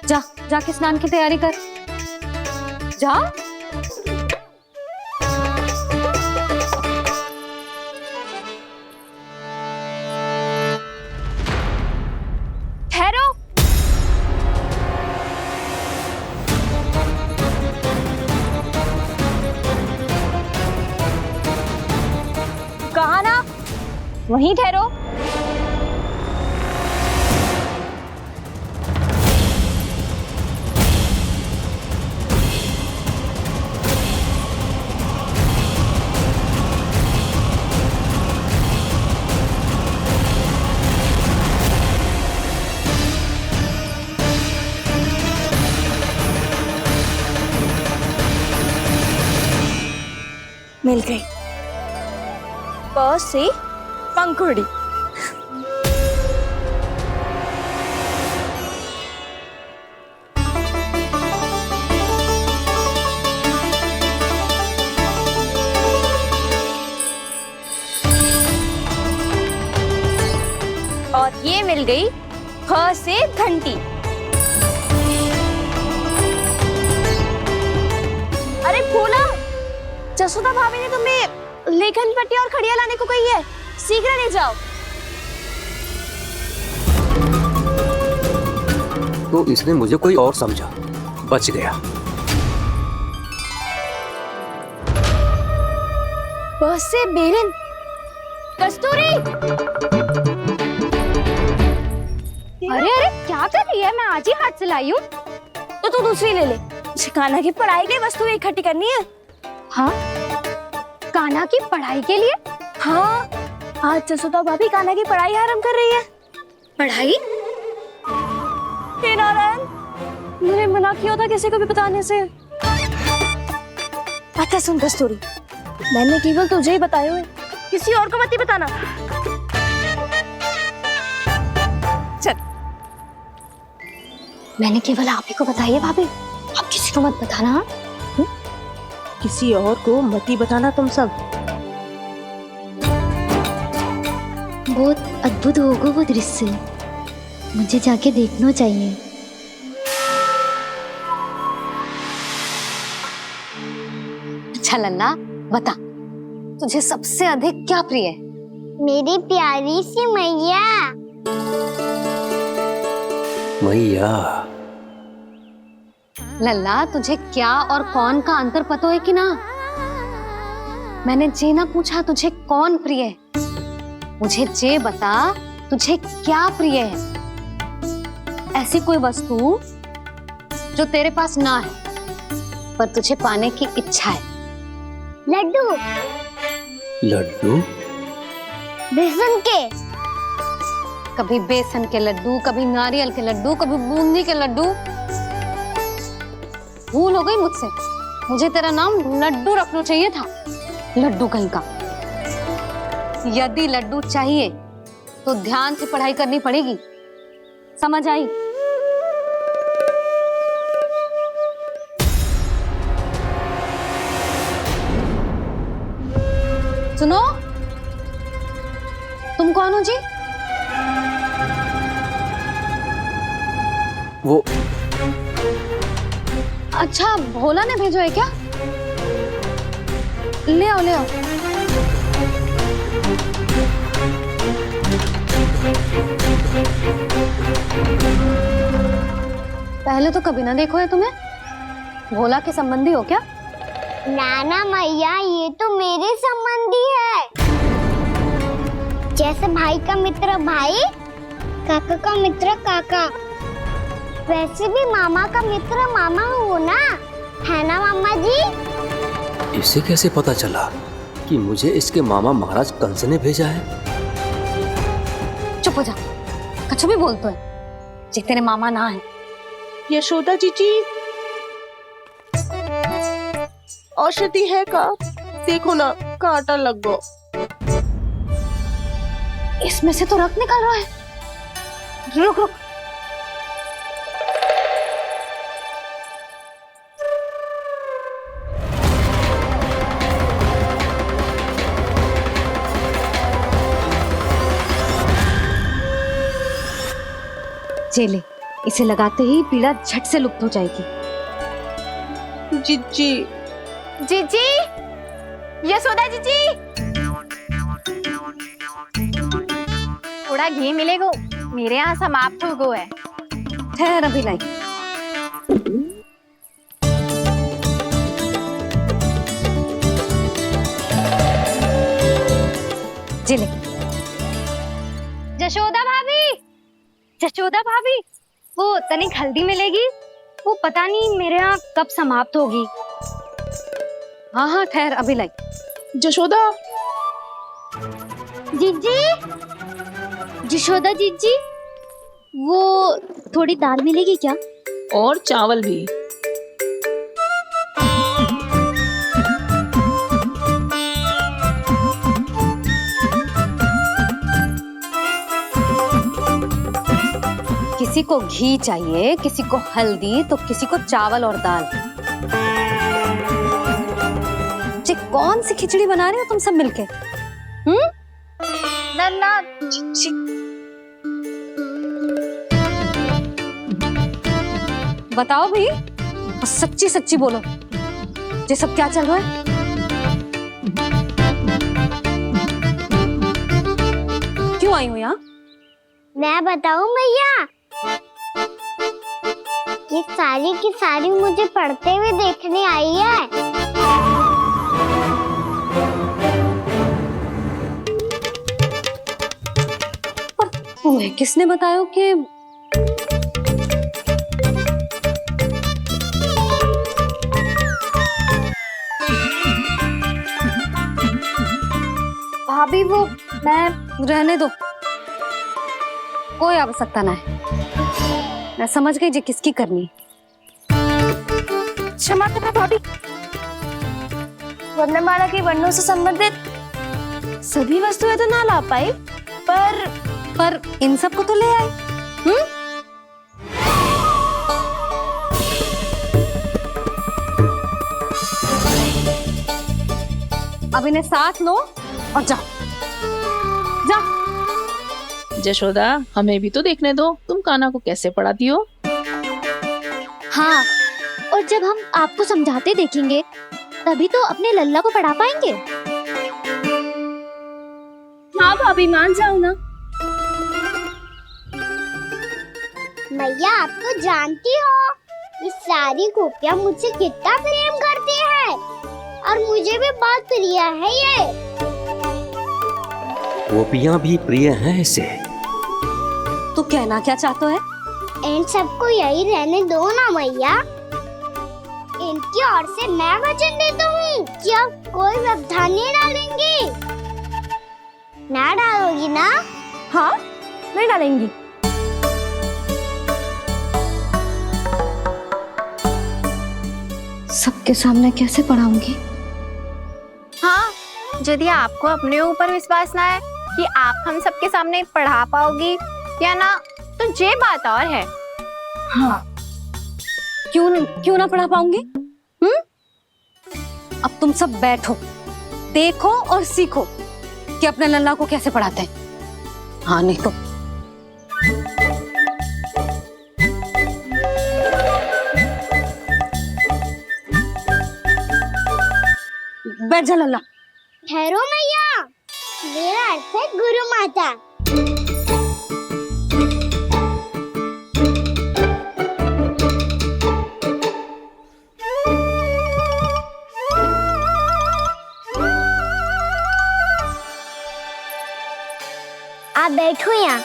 जा, जाके स्नान की तैयारी कर। जा। ठहरो। कहा ना, वहीं ठहरो। मिल गई। प से पंखुड़ी। और ये मिल गई फ से घंटी। अरे फूला, जसोदा भाभी ने तुम्हें लेखन पट्टी और खड़िया लाने को कही है, शीघ्र ले जाओ। तो इसने मुझे कोई और समझा, बच गया। बस से बेलन। कस्तूरी। अरे अरे क्या कर रही है? मैं आज ही हाथ से लाई हूँ। तो तू दूसरी ले ले। कान्हा की पढ़ाई की वस्तुएं इकट्ठी करनी है। हाँ, कान्हा की पढ़ाई के लिए? हाँ, आज जसोदा भाभी कान्हा की पढ़ाई आरंभ कर रही है। पढ़ाई? हे नारायण, मैंने मना किया था किसी को भी बताने से। अच्छा सुन कस्तूरी, मैंने केवल तुझे ही बताया है, किसी और को मत ही बताना। मैंने केवल आप ही को बताइए भाभी, आप किसी को मत बताना। हाँ? किसी और को मत ही बताना तुम सब। बहुत अद्भुत होगा वो दृश्य, मुझे जाके देखना चाहिए। अच्छा लल्ला, बता तुझे सबसे अधिक क्या प्रिय है? मेरी प्यारी सी मैया। मैया। लल्ला, तुझे क्या और कौन का अंतर पता है कि ना? मैंने जे ना पूछा तुझे कौन प्रिय है, मुझे जे बता तुझे क्या प्रिय है। ऐसी कोई वस्तु जो तेरे पास ना है पर तुझे पाने की इच्छा है। लड्डू। लड्डू? बेसन के। कभी बेसन के लड्डू, कभी नारियल के लड्डू, कभी बूंदी के लड्डू। भूल हो गई मुझसे, मुझे तेरा नाम लड्डू रखना चाहिए था। लड्डू कहीं का। यदि लड्डू चाहिए तो ध्यान से पढ़ाई करनी पड़ेगी, समझ आई? सुनो, तुम कौन हो जी? वो अच्छा, भोला ने भेजो है क्या? ले आओ ले आओ। पहले तो कभी ना देखो है तुम्हें। भोला के संबंधी हो क्या? नाना मैया, ये तो मेरे संबंधी है। जैसे भाई का मित्र भाई, काका का मित्र काका, वैसे भी मामा का मित्र मामा हो ना, है ना मामा जी? इसे कैसे पता चला कि मुझे इसके मामा महाराज कंस ने भेजा है? चुप हो जा, कुछ भी बोलते है जे तेरे मामा ना है। यशोदा जीजी, औषधि है का? देखो ना, कांटा लग गो। इसमें से तो रक्त निकल रहा है। रुक रुक। चले, इसे लगाते ही पीड़ा झट से लुप्त हो जाएगी। जीजी, जीजी, यशोदा जीजी, थोड़ा घी मिलेगा, मेरे यहाँ समाप्त हो गो है। ठहर अभी लाई। जिले। जशोदा भाभी, जशोदा भाभी, वो तनिक हल्दी मिलेगी? वो पता नहीं मेरे यहाँ कब समाप्त होगी। हाँ हाँ ठहर अभी लाई। जशोदा। जीजी, जशोदा जीजी, वो थोड़ी दाल मिलेगी क्या? और चावल भी। किसी को घी चाहिए, किसी को हल्दी, तो किसी को चावल और दाल। जी कौन सी खिचड़ी बना रहे हो तुम सब मिलके? नन्ना, बताओ भाई, और सच्ची सच्ची बोलो, ये सब क्या चल रहा है? क्यों आई हो यहाँ? मैं बताऊं भैया, ये सारी की सारी मुझे पढ़ते हुए देखने आई है। पर तुम्हें किसने बताया कि भाभी वो मैं रहने दो, कोई आवश्यकता ना है। मैं समझ गई जी किसकी करनी। क्षमा करना भाभी, वर्णमाला के वर्णों से संबंधित सभी वस्तुएं तो ना ला पाई, पर इन सब को तो ले आए। अब इन्हें साथ लो और जाओ। जा। जशोदा, हमें भी तो देखने दो तुम कान्हा को कैसे पढ़ाती हो। हाँ, और जब हम आपको समझाते देखेंगे तभी तो अपने लल्ला को पढ़ा पाएंगे। हाँ भाभी, मान जाओ ना। मैया, आप तो जानती हो ये सारी गोपियाँ मुझसे कितना प्रेम करती है और मुझे भी बहुत प्रिय है ये। गोपियाँ भी प्रिय हैं इसे। तू कहना क्या चाहता है? इन सबको यही रहने दो ना मैया। इनकी ओर से मैं वचन देता हूँ कि अब कोई व्यवधान नहीं डालेंगी। ना डालोगी ना? हाँ, नहीं डालेंगी। सबके सामने कैसे पढ़ाऊंगी? हाँ, यदि आपको अपने ऊपर विश्वास ना है कि आप हम सबके सामने पढ़ा पाओगी या ना, तो ये बात और है। हाँ, क्यों ना पढ़ा पाऊंगी? अब तुम सब बैठो, देखो और सीखो कि अपने लल्ला को कैसे पढ़ाते हैं। हाँ, नहीं तो बैठ जा लल्ला। ठहरो मैया, मेरा अर्थ है गुरु माता। आप बैठो यहाँ।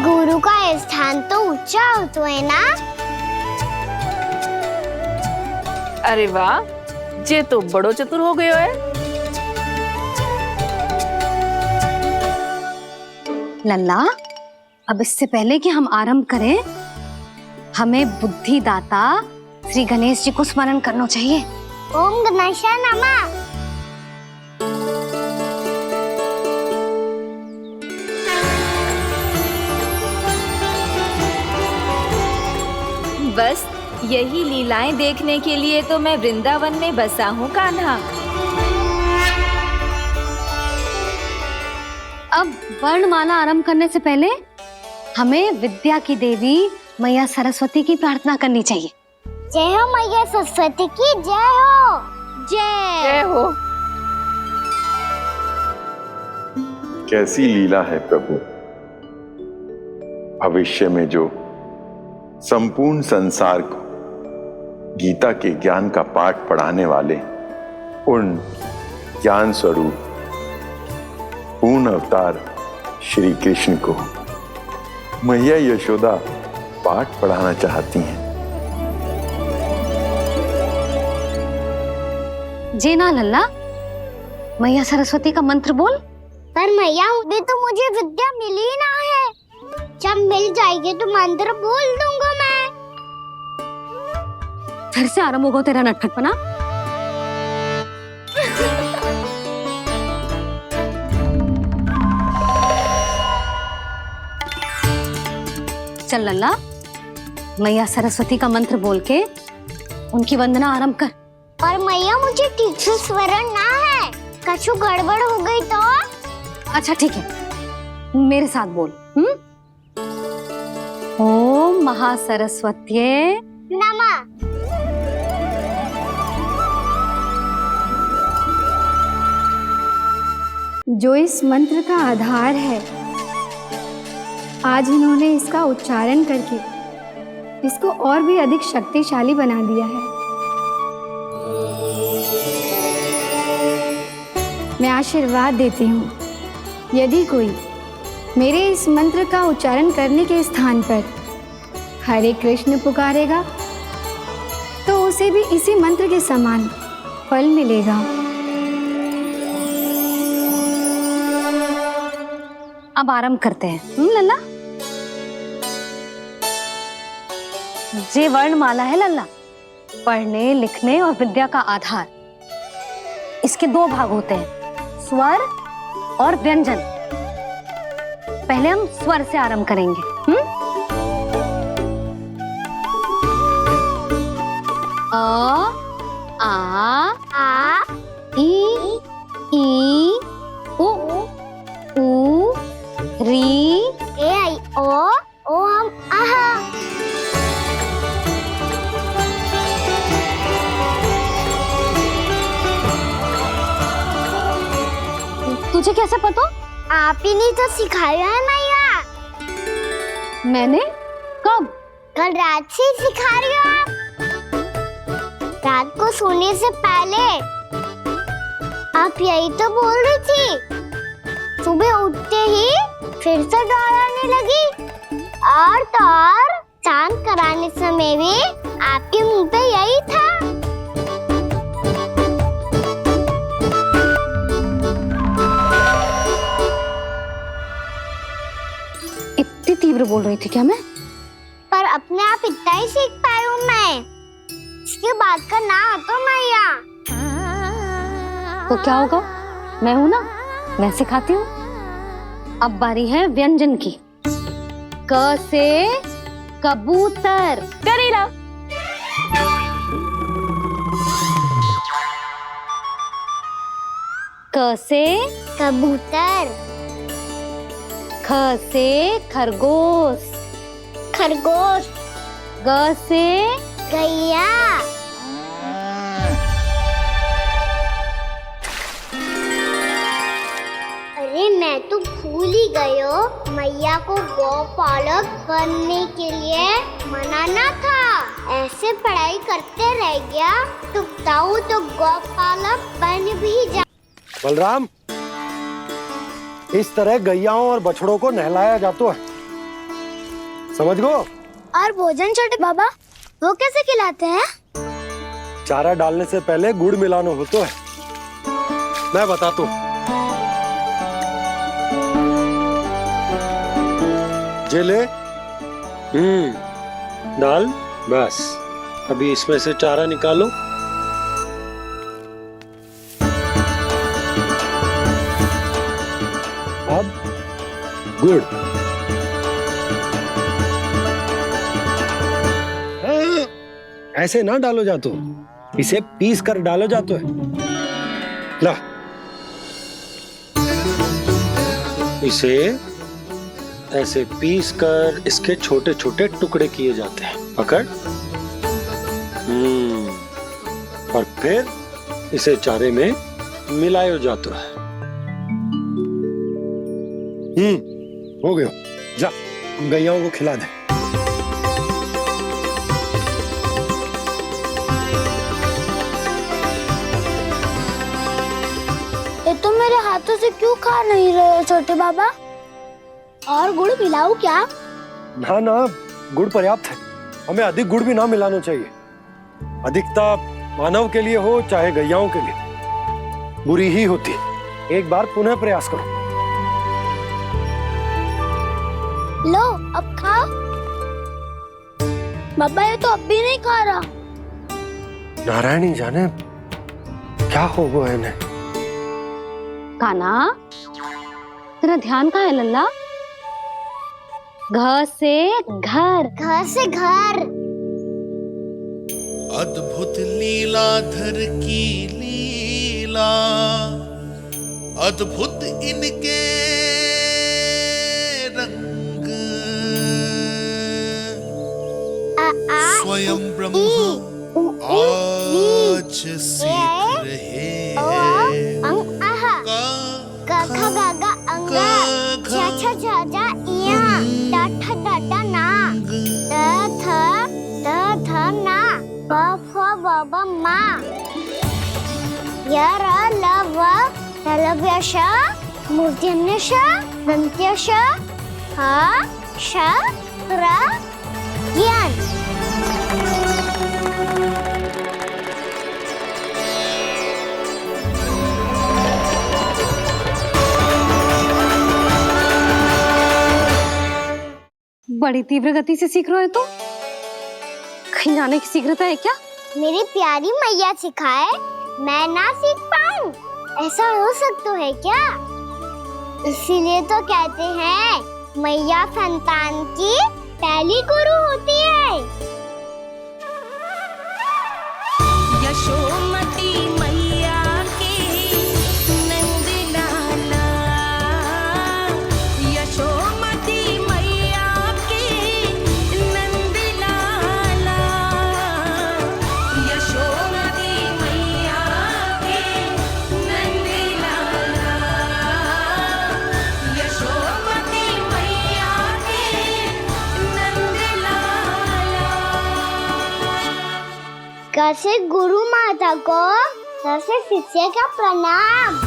गुरु का स्थान तो ऊंचा होता है ना? अरे वाह, जे तो बड़ो चतुर हो गयो है। लल्ला, अब इससे पहले कि हम आरंभ करें, हमें बुद्धिदाता श्री गणेश जी को स्मरण करना चाहिए। ओम गणेशाय नमः। बस यही लीलाएं देखने के लिए तो मैं वृंदावन में बसा हूँ कान्हा। अब वर्णमाला आरंभ करने से पहले हमें विद्या की देवी मैया सरस्वती की प्रार्थना करनी चाहिए। जय हो मैया सरस्वती की जय हो। जय हो। कैसी लीला है प्रभु। भविष्य में जो संपूर्ण संसार को गीता के ज्ञान का पाठ पढ़ाने वाले उन ज्ञान स्वरूप पूर्ण अवतार श्री कृष्ण को मैया यशोदा पाठ पढ़ाना चाहती हैं। जी ना लल्ला, मैया सरस्वती का मंत्र बोल। पर मैया, अभी तो मुझे विद्या मिली ना है। जब मिल जाएगी तो मंत्र बोल दूंगा मैं। फिर से आरंभ होगा तेरा नटखटपना। चल लल्ला, मैया सरस्वती का मंत्र बोल के उनकी वंदना आरंभ कर। और मैया, मुझे ठीक से स्मरण ना है, कछु गड़बड़ हो गई तो? अच्छा ठीक है, मेरे साथ बोल। ओम महासरस्वत्ये नमः। जो इस मंत्र का आधार है, आज इन्होंने इसका उच्चारण करके इसको और भी अधिक शक्तिशाली बना दिया है। मैं आशीर्वाद देती हूँ, यदि कोई मेरे इस मंत्र का उच्चारण करने के स्थान पर हरे कृष्ण पुकारेगा तो उसे भी इसी मंत्र के समान फल मिलेगा। अब आरंभ करते हैं। लल्ला, जे वर्णमाला है लल्ला, पढ़ने लिखने और विद्या का आधार। इसके दो भाग होते हैं, स्वर और व्यंजन। पहले हम स्वर से आरंभ करेंगे। अ, आ, ई, उ, री, ए आई ओ हम आहा। तुझे कैसे पता? आप ही ने तो सिखाया है मैया। मैंने? कब? कल रात से सिखा रही हो आप। रात को सोने से पहले आप यही तो बोल रही थी। सुबह उठते ही फिर से दोहराने लगी। और तो और चांद कराने समय भी आपके मुंह पे यही था। इतनी तीव्र बोल रही थी क्या मैं? पर अपने आप इतना ही सीख पाई हूँ मैं। इसके बाद का ना तो मैया। तो क्या होगा? मैं हूं ना, मैं सिखाती हूँ। अब बारी है व्यंजन की। क से कबूतर। करेला। क से कबूतर। ख से खरगोश। खरगोश। ग से गैया। अरे मैं तो भूल ही गई हो, मैया को गौपालक बनने के लिए मनाना था। ऐसे पढ़ाई करते रह गया तो ताऊ तो गौपालक बन भी जा। बलराम, इस तरह गैयाओं और बछड़ों को नहलाया जाता है, समझ गो? और भोजन छोटे बाबा वो कैसे खिलाते हैं? चारा डालने से पहले गुड़ मिलाना होता है। मैं बताता हूँ। जे ले, डाल, बस। अभी इसमें से चारा निकालो। अब गुड़। ऐसे ना डालो जातो, इसे पीस कर डालो जातो है। ला, इसे ऐसे पीस कर इसके छोटे छोटे टुकड़े किए जाते हैं। पकड़। और फिर इसे चारे में मिलायो जाता है। हो गया। जा, गैयाओं को खिला दे। ये तो मेरे हाथों से क्यों खा नहीं रहे छोटे बाबा? और गुड़ मिलाऊं क्या? ना ना, गुड़ पर्याप्त है। हमें अधिक गुड़ भी ना मिलाना चाहिए। अधिकता मानव के लिए हो चाहे गैयाओं के लिए बुरी ही होती है। एक बार पुनः प्रयास करो। लो, अब खाओ। बाबा ये तो अब भी नहीं खा रहा। नारायणी जाने क्या हो गया इन्हें। काना, तेरा ध्यान कहाँ है लल्ला? घ से घर। घर से घर। अद्भुत लीलाधर की लीला, अद्भुत इनके रंग, स्वयं ब्रह्मा आज सीख रहे हैं। गा गा गा अंगा, छा छा छा जा इया, डा ठा डा ना, द थ ना, ब फ ब ब मा, य र ल व लव्य श, मूर्धन्य श, दन्त्य श, ह श र ज्ञान। बड़ी तीव्र गति से सीख रहे हो तो कहीं जाने की शीघ्रता है क्या? मेरी प्यारी मैया सिखाए, मैं ना सीख पाऊं, ऐसा हो सकता है क्या? इसीलिए तो कहते हैं मैया संतान की पहली गुरु होती है। यशोमती मैया के नंद लाला, यशोमती मैया के नंद लाला, यशोमती मैया के नंद लाला, यशोमती मैया के नंद लाला। कैसे गुरु माता को कैसे शिष्य का प्रणाम।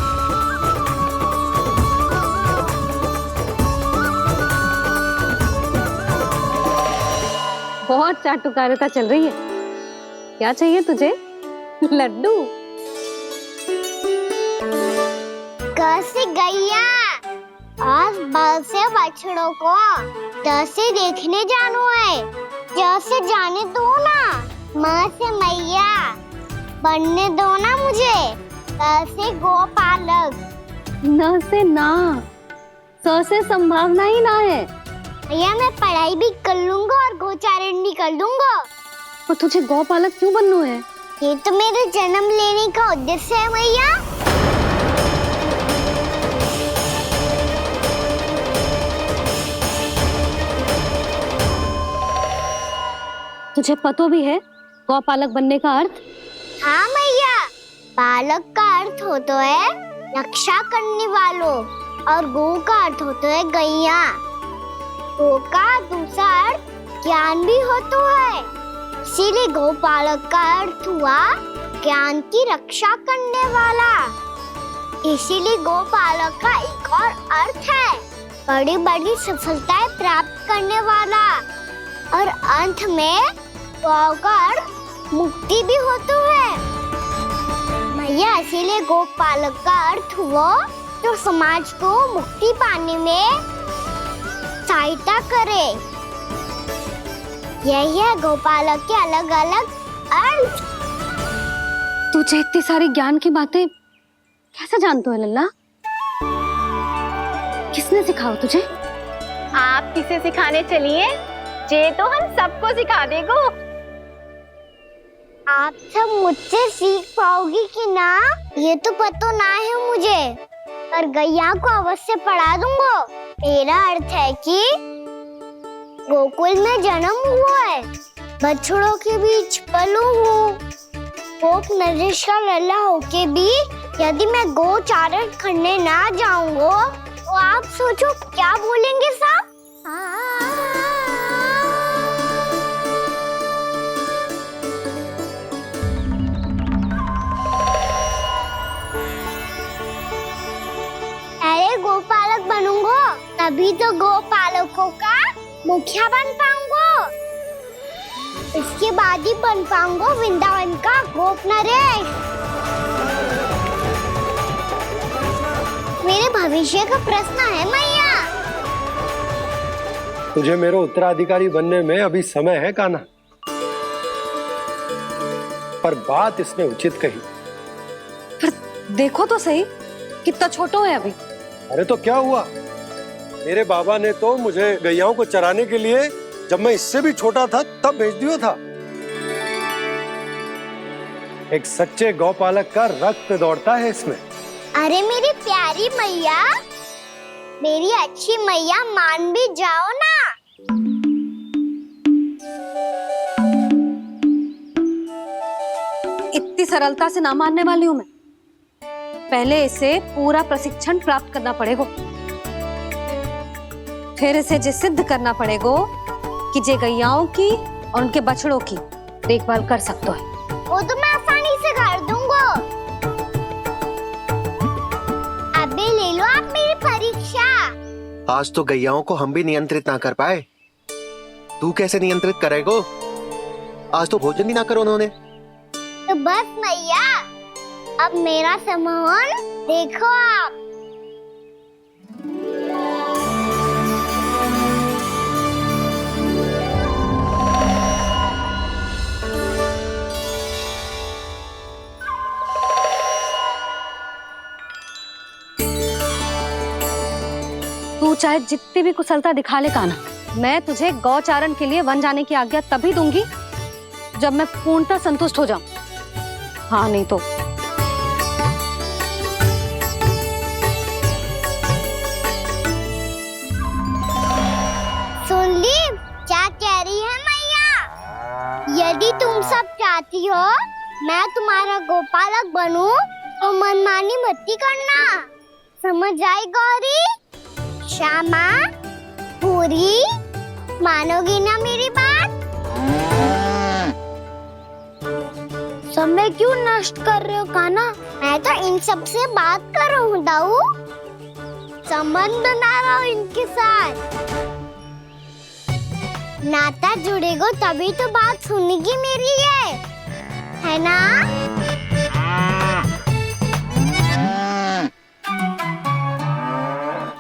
बहुत चाटुकारिता चल रही है। क्या चाहिए तुझे? लड्डू? कैसे गैया आज बल से बछड़ों को कैसे देखने जानो है। जैसे जाने दो ना, माँ से मैया बनने दो ना मुझे। कैसे गोपालक। न से ना, स से संभावना ही ना है। भैया मैं पढ़ाई भी कर लूंगा और गोचारण भी कर दूंगा। और तुझे गौपालक क्यों बनना है? ये तो मेरे जन्म लेने का उद्देश्य है भैया। तुझे पतो भी है गौपालक बनने का अर्थ? हाँ मैया, पालक का अर्थ होता है रक्षा करने वालों और गौ का अर्थ होता है गैया। गौ का दूसरा अर्थ ज्ञान भी होता है, इसीलिए गौपालक का अर्थ हुआ ज्ञान की रक्षा करने वाला। इसीलिए गौपालक का एक और अर्थ है बड़ी बड़ी सफलताएं प्राप्त करने वाला। और अंत में गौ का अर्थ मुक्ति भी होता है मैया। इसीलिए गोपालक का अर्थ हुआ जो समाज को मुक्ति पाने में सहायता करे। यही है गोपालक के अलग अलग अर्थ। तुझे इतनी सारी ज्ञान की बातें कैसे जानते हो लल्ला? किसने सिखाओ तुझे? आप किसे सिखाने चलिए, जे तो हम सबको सिखा देगो। आप सब मुझसे सीख पाओगी कि ना ये तो पता ना है मुझे, पर गैया को अवश्य पढ़ा दूंगा। मेरा अर्थ है कि गोकुल में जन्म हुआ है, बछड़ों के बीच पलू हूँ। गोप नरेश का लल्ला होके भी यदि मैं गोचारण करने ना जाऊंगा तो आप सोचो क्या बोलेंगे साहब? अरे गोपालक बनूंगा तभी तो गोपालकों का मुखिया बन पाऊंगा। इसके बाद ही बन पाऊंगा वृंदावन का गोप नरेश। मेरे भविष्य का प्रश्न है मैया। तुझे मेरा उत्तराधिकारी बनने में अभी समय है कान्हा, पर बात इसने उचित कही। पर देखो तो सही, कितना छोटा है अभी। अरे तो क्या हुआ, मेरे बाबा ने तो मुझे गैयाओं को चराने के लिए जब मैं इससे भी छोटा था तब भेज दिया था। एक सच्चे गौपालक का रक्त दौड़ता है इसमें। अरे मेरी प्यारी मैया, मेरी अच्छी मैया, मान भी जाओ ना। इतनी सरलता से ना मानने वाली हूं मैं। पहले इसे पूरा प्रशिक्षण प्राप्त करना पड़ेगा, फिर इसे ये सिद्ध करना पड़ेगा कि जे गैयाओं की और उनके बछड़ों की देखभाल कर सकते हैं। वो तो मैं आसानी से कर दूंगा। अबे ले लो आप मेरी परीक्षा। आज तो गैयाओं को हम भी नियंत्रित ना कर पाए, तू कैसे नियंत्रित करेगो? आज तो भोजन भी ना करो उन्होंने। तो बस मैया, अब मेरा सम्मान देखो आप। तू चाहे जितनी भी कुशलता दिखा ले कान्हा, मैं तुझे गौचारण के लिए वन जाने की आज्ञा तभी दूंगी जब मैं पूर्णतः संतुष्ट हो जाऊं। हाँ नहीं तो सुन ली क्या कह रही है मैया? यदि तुम सब चाहती हो मैं तुम्हारा गोपालक बनूं तो मनमानी मत करना, समझ आई गौरी? श्यामा, पूरी, मानोगी ना मेरी बात? समय क्यों नष्ट कर रहे हो कान्हा? मैं तो इन सब से बात कर रहा हूँ दाऊ, संबंध बना रहा हूँ इनके साथ। नाता जुड़ेगा तभी तो बात सुनेगी मेरी है ना?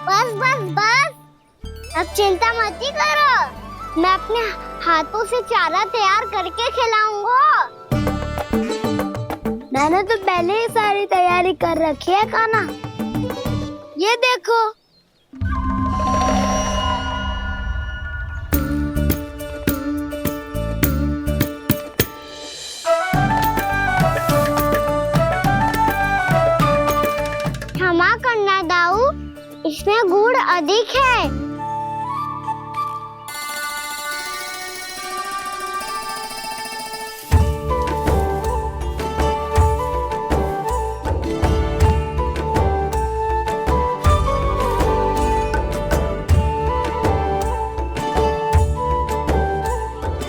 बस बस बस, अब चिंता मत ही करो, मैं अपने हाथों से चारा तैयार करके खिलाऊंगा। मैंने तो पहले ही सारी तैयारी कर रखी है कान्हा, ये देखो। क्षमा करना दाऊ, इसमें गुड़ अधिक है।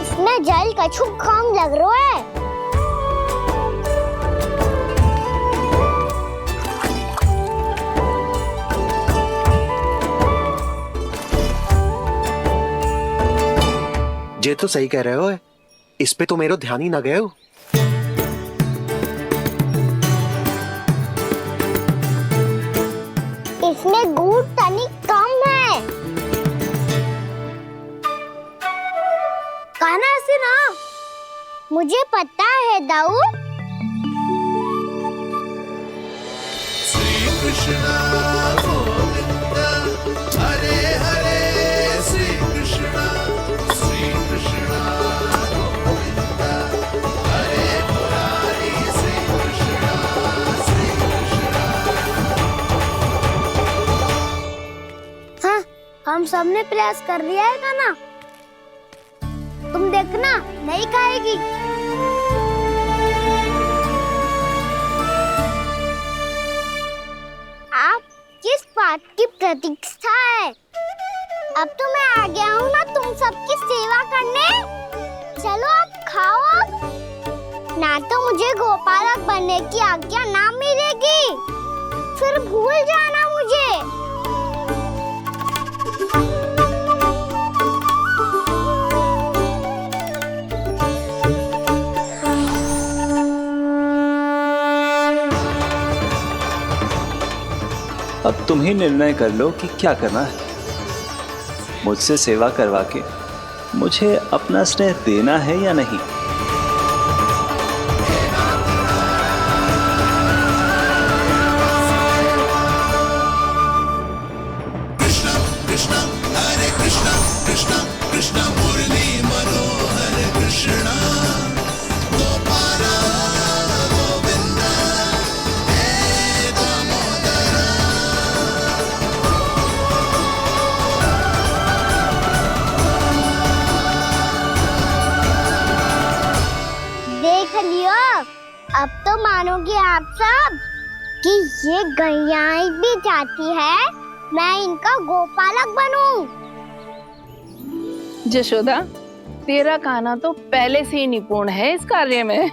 इसमें जल कछु कम लग रहा है। ये तो सही कह रहे हो, इस पे तो मेरा ध्यान ही ना गए हो। इसमें गुड़ तनिक कम है। कान्हा ऐसे ना, मुझे पता है दाऊ। श्री कृष्ण गोविंद हरे हरे, श्री कृष्ण गोविंद हरे मुरारी, श्री कृष्ण हाँ, हम सबने प्रयास कर लिया है कान्हा, तुम देखना नहीं खाएगी। आप किस बात की प्रतीक्षा है? अब तो मैं आ गया हूँ ना तुम सबकी सेवा करने। चलो अब खाओ अब। ना तो मुझे गोपालक बनने की आज्ञा ना मिलेगी, फिर भूल जाना मुझे। अब तुम ही निर्णय कर लो कि क्या करना है। मुझसे सेवा करवा के मुझे अपना स्नेह देना है या नहीं। कृष्ण कृष्ण हरे कृष्ण कृष्ण कृष्ण मुरली मनोहर कृष्ण गोपाल गोविंद हे दामोदर। देख लियो, अब तो मानोगे आप सब कि ये गैयाएं भी चाहती है मैं इनका गोपालक बनूं। जशोदा, तेरा कान्हा तो पहले से ही निपुण है इस कार्य में।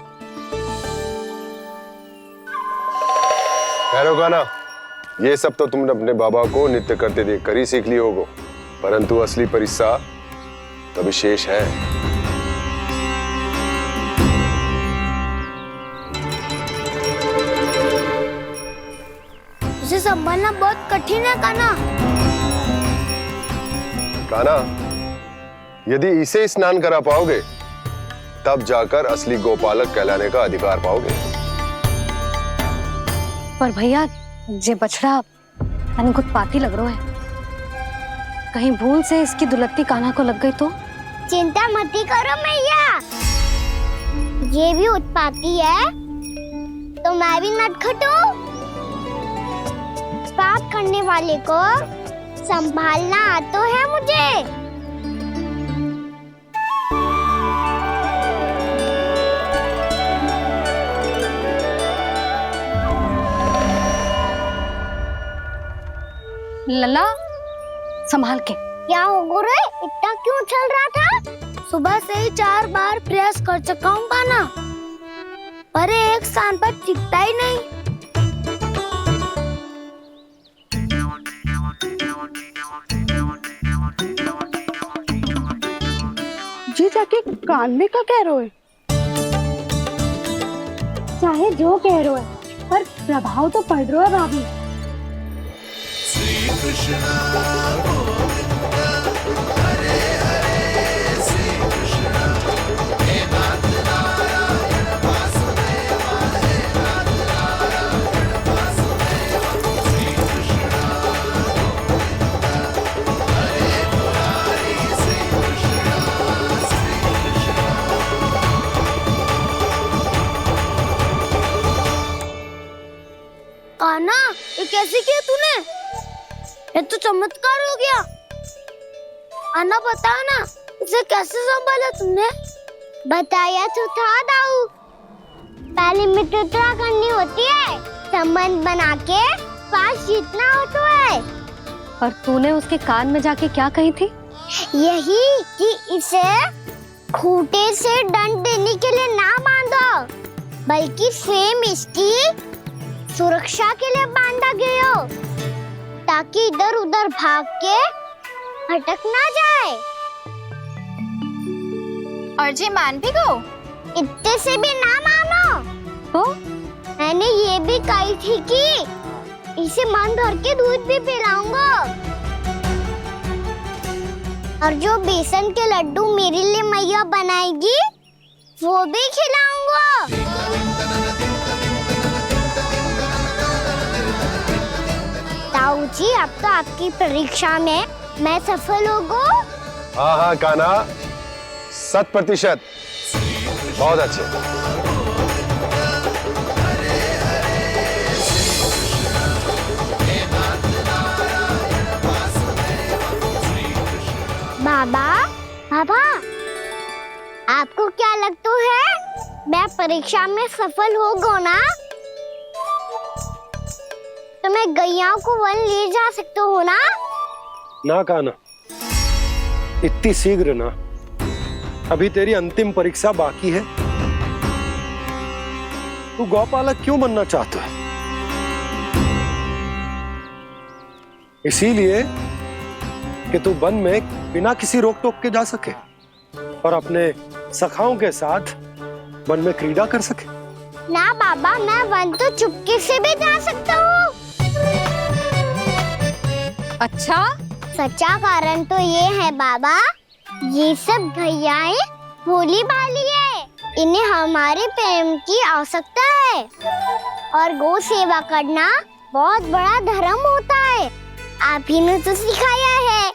खैर होगा ना, ये सब तो तुमने अपने बाबा को नित्य करते देखकर ही सीख ली होगो, परंतु असली परिस्सा तो विशेष है। उसे संभालना बहुत कठिन है कान्हा। कान्हा, यदि इसे स्नान करा पाओगे तब जाकर असली गोपालक कहलाने का अधिकार पाओगे। पर भैया, ये बछड़ा अनकुत पाती लग रहा है। कहीं भूल से इसकी दुलत्ती कान्हा को लग गई तो? चिंता मत करो मैया, ये भी उत्पाती है तो मैं भी नटखट हूँ। पाप करने वाले को संभालना आता है मुझे। लला संभाल के। क्या हो गुरु, इतना क्यों चल रहा था? सुबह से ही 4 बार प्रयास कर चुका हूँ कान्हा, पर एक स्थान पर टिकता ही नहीं। जी जाके कान में का कह रहे? चाहे जो कह रहे है, पर प्रभाव तो पड़ रहा है भाभी। श्री कृष्णा गोविंद हरे हरे, श्री कृष्णा हे नाथ नारायण वासुदेव, हे नाथ नारायण वासुदेव, श्री कृष्णा गोविंद हरे मुरारी, श्री कृष्णा कान्हा, ये कैसे किया तूने? ये तो चमत्कार हो गया। आना बता ना, इसे कैसे संभाला तुमने? बताया तो था दाऊ, पहले मित्रता करनी होती है, संबंध बना के पास जीतना होता है। और तूने उसके कान में जाके क्या कही थी? यही कि इसे खूंटे से दंड देने के लिए ना बांधो, बल्कि स्वयं इसकी सुरक्षा के लिए बांधा गया हो, ताकि इधर उधर भाग के भटक ना जाए। और जी मान भी गो? इतने से भी ना मानो। तो मैंने ये भी कही थी कि इसे मन भर के दूध भी पिलाऊंगा, और जो बेसन के लड्डू मेरे लिए मैया बनाएगी वो भी खिलाऊंगा। ताऊ जी, अब तो आपकी परीक्षा में मैं सफल हो गो। हाँ हाँ कान्हा, 100%। बहुत अच्छे। बाबा, बाबा, आपको क्या लगता है मैं परीक्षा में सफल हो गो ना, तो मैं गैयाओं को वन ले जा सकता हूँ ना? ना कान्हा, इतनी शीघ्र ना, अभी तेरी अंतिम परीक्षा बाकी है। तू गौपालक क्यों बनना चाहता है? इसीलिए कि तू वन में बिना किसी रोक टोक के जा सके और अपने सखाओं के साथ वन में क्रीड़ा कर सके। ना बाबा, मैं वन तो चुपके से भी जा सकता हूँ। अच्छा? सच्चा कारण तो ये है बाबा, ये सब गैयाएं भोली भाली है, इन्हें हमारे प्रेम की आवश्यकता है, और गौ सेवा करना बहुत बड़ा धर्म होता है। आप ही ने तो सिखाया है,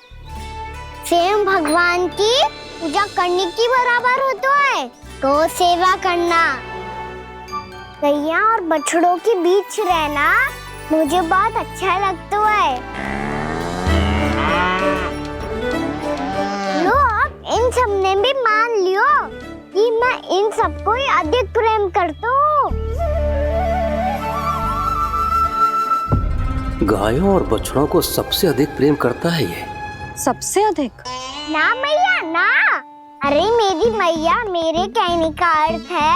स्वयं भगवान की पूजा करने की बराबर होता है गौ सेवा करना। गैया और बछड़ों के बीच रहना मुझे बहुत अच्छा लगता है। लो, आप इन सब ने भी मान लियो कि मैं इन सबको ही अधिक प्रेम करता हूँ। गायों और बछड़ों को सबसे अधिक प्रेम करता है ये। सबसे अधिक? ना मैया ना, अरे मेरी मैया, मेरे कहने का अर्थ है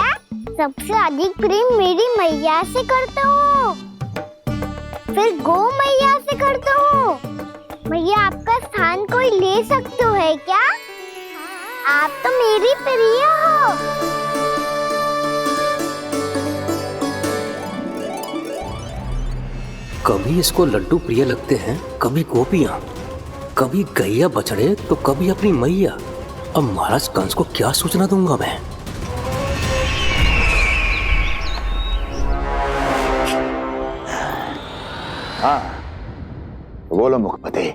सबसे अधिक प्रेम मेरी मैया से करता हूँ, फिर गौ मैया से करता हूँ। मैया, आपका स्थान कोई ले सकते है क्या? आप तो मेरी प्रिय हो। कभी इसको लड्डू प्रिय लगते हैं, कभी गोपियां, कभी गैया बछड़े, तो कभी अपनी मैया। अब महाराज कंस को क्या सूचना दूंगा मैं? हाँ, बोलो मुखपति,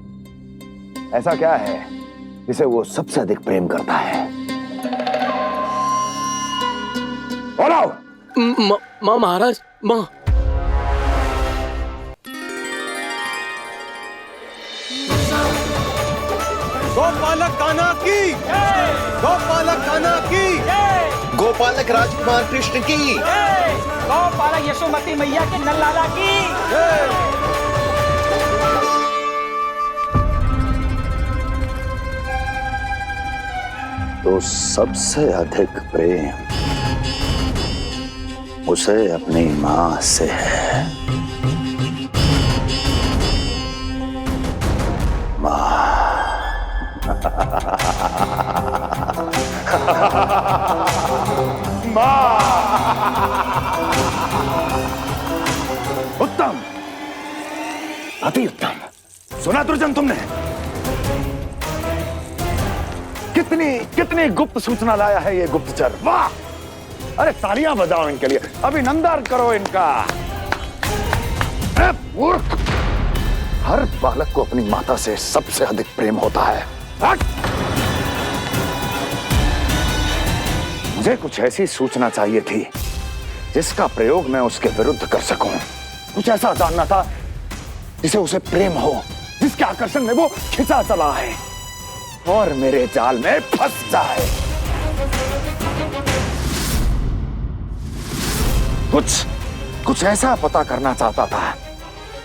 ऐसा क्या है जिसे वो सबसे अधिक प्रेम करता है? बोलो। माँ महाराज, माँ। गोपालक कान्हा की, गोपालक कान्हा की, गोपालक राजकुमार कृष्ण की, गौपालक यशोमती मैया के नल्लाला की। तो सबसे अधिक प्रेम उसे अपनी मां से है। उत्तम, अति उत्तम। सुना दुर्जन तुमने? कितनी कितनी गुप्त सूचना लाया है ये गुप्तचर। वाह! अरे तालियां बजाओ इनके लिए, अभिनंदन करो इनका। मूर्ख! हर बालक को अपनी माता से सबसे अधिक प्रेम होता है। हट! मुझे कुछ ऐसी सूचना चाहिए थी जिसका प्रयोग मैं उसके विरुद्ध कर सकूं। कुछ ऐसा जानना था जिसे उसे प्रेम हो, जिसके आकर्षण में वो खिंचा चला है और मेरे जाल में फंस जाए। कुछ ऐसा पता करना चाहता था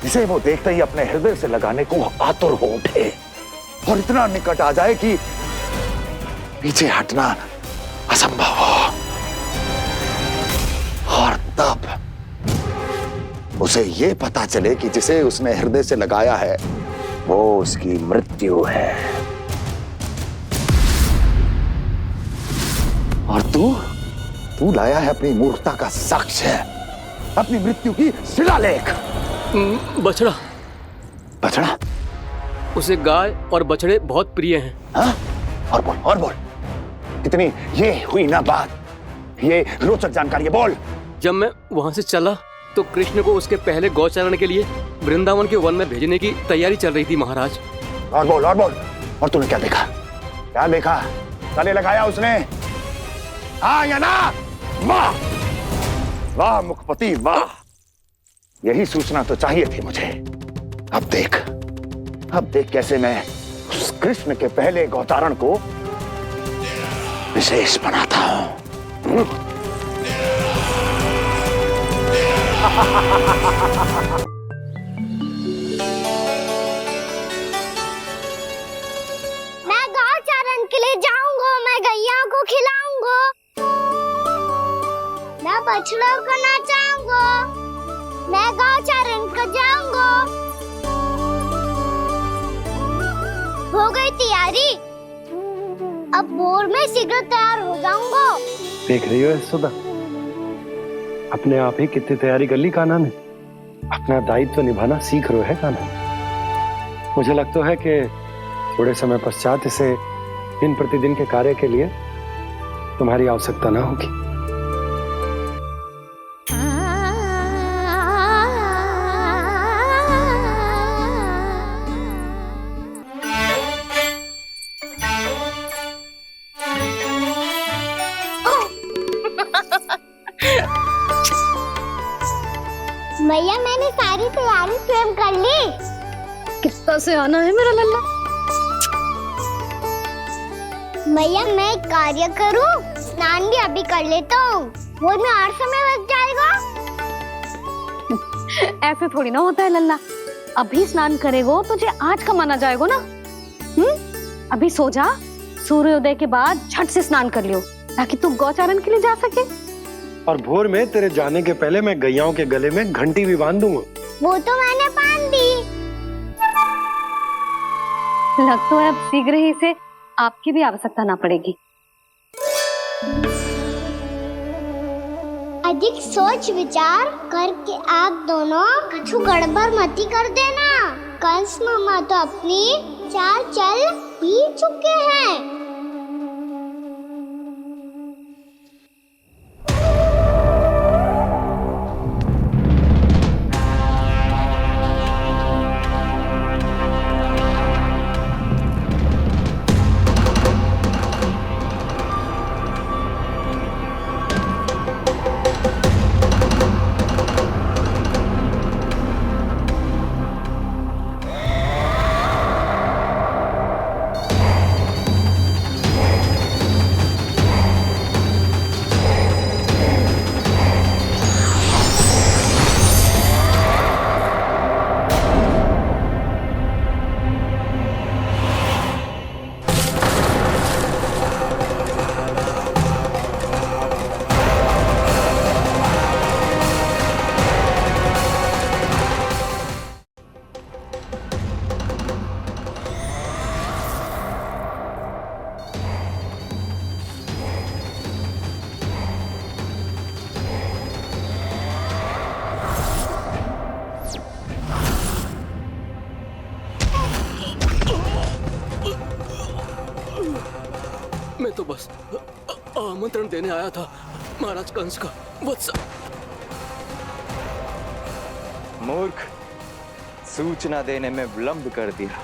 जिसे वो देखते ही अपने हृदय से लगाने को आतुर हो उठे और इतना निकट आ जाए कि पीछे हटना असंभव हो। और तब उसे ये पता चले कि जिसे उसने हृदय से लगाया है वो उसकी मृत्यु है। और तू लाया है अपनी मूर्खता का साक्ष्य, अपनी मृत्यु की शिलालेख। बछड़ा। बछड़ा? उसे गाय और बछड़े बहुत प्रिय हैं। हाँ? और बोल। कितनी ये हुई ना बात, ये रोचक जानकारी बोल। जब मैं वहां से चला तो कृष्ण को उसके पहले गौचारण के लिए वृंदावन के वन में भेजने की तैयारी चल रही थी महाराज। और बोल। और तूने क्या देखा? गले लगाया उसने? हाँ या ना? वाह वाह मुखपति वाह, यही सूचना तो चाहिए थी मुझे। अब देख कैसे मैं उस कृष्ण के पहले गौचारण को विशेष बनाता हूं। मैं गौचारण के लिए जाऊंगा, मैं गैया को खिलाऊंगा, मैं बछड़ों को नचाऊंगा, मैं गौचारण को जाऊंगा। हो गई तैयारी, अब भोर में शीघ्र तैयार हो जाऊंगा। देख रही हो यशोदा, अपने आप ही कितनी तैयारी कर ली कान्हा ने। अपना दायित्व निभाना सीख रहे है कान्हा। मुझे लगता है कि थोड़े समय पश्चात इसे दिन प्रतिदिन के कार्य के लिए तुम्हारी आवश्यकता ना होगी। मैया मैंने सारी तैयारी स्वयं कर ली। कितना से आना है मेरा लल्ला? मैया मैं एक कार्य करूं, स्नान भी अभी कर लेता हूँ, वो में और समय लग जाएगा। ऐसे थोड़ी ना होता है लल्ला, अभी स्नान करेगो तुझे आज का माना जाएगा ना। अभी सो जा, सूर्योदय के बाद झट से स्नान कर लियो ताकि तू गौचारण के लिए जा सके। और भोर में तेरे जाने के पहले मैं गैयाओं के गले में घंटी भी बांध दूंगा। वो तो मैंने बांध दी। लग तो है अब शीघ्र ही से आपकी भी आवश्यकता ना पड़ेगी। अधिक सोच विचार करके आप दोनों कछु गड़बड़ मती कर देना। कंस मामा तो अपनी चाल चल ही चुके हैं। मैं तो बस आमंत्रण देने आया था महाराज कंस का। वत्स मूर्ख, सूचना देने में विलंब कर दिया।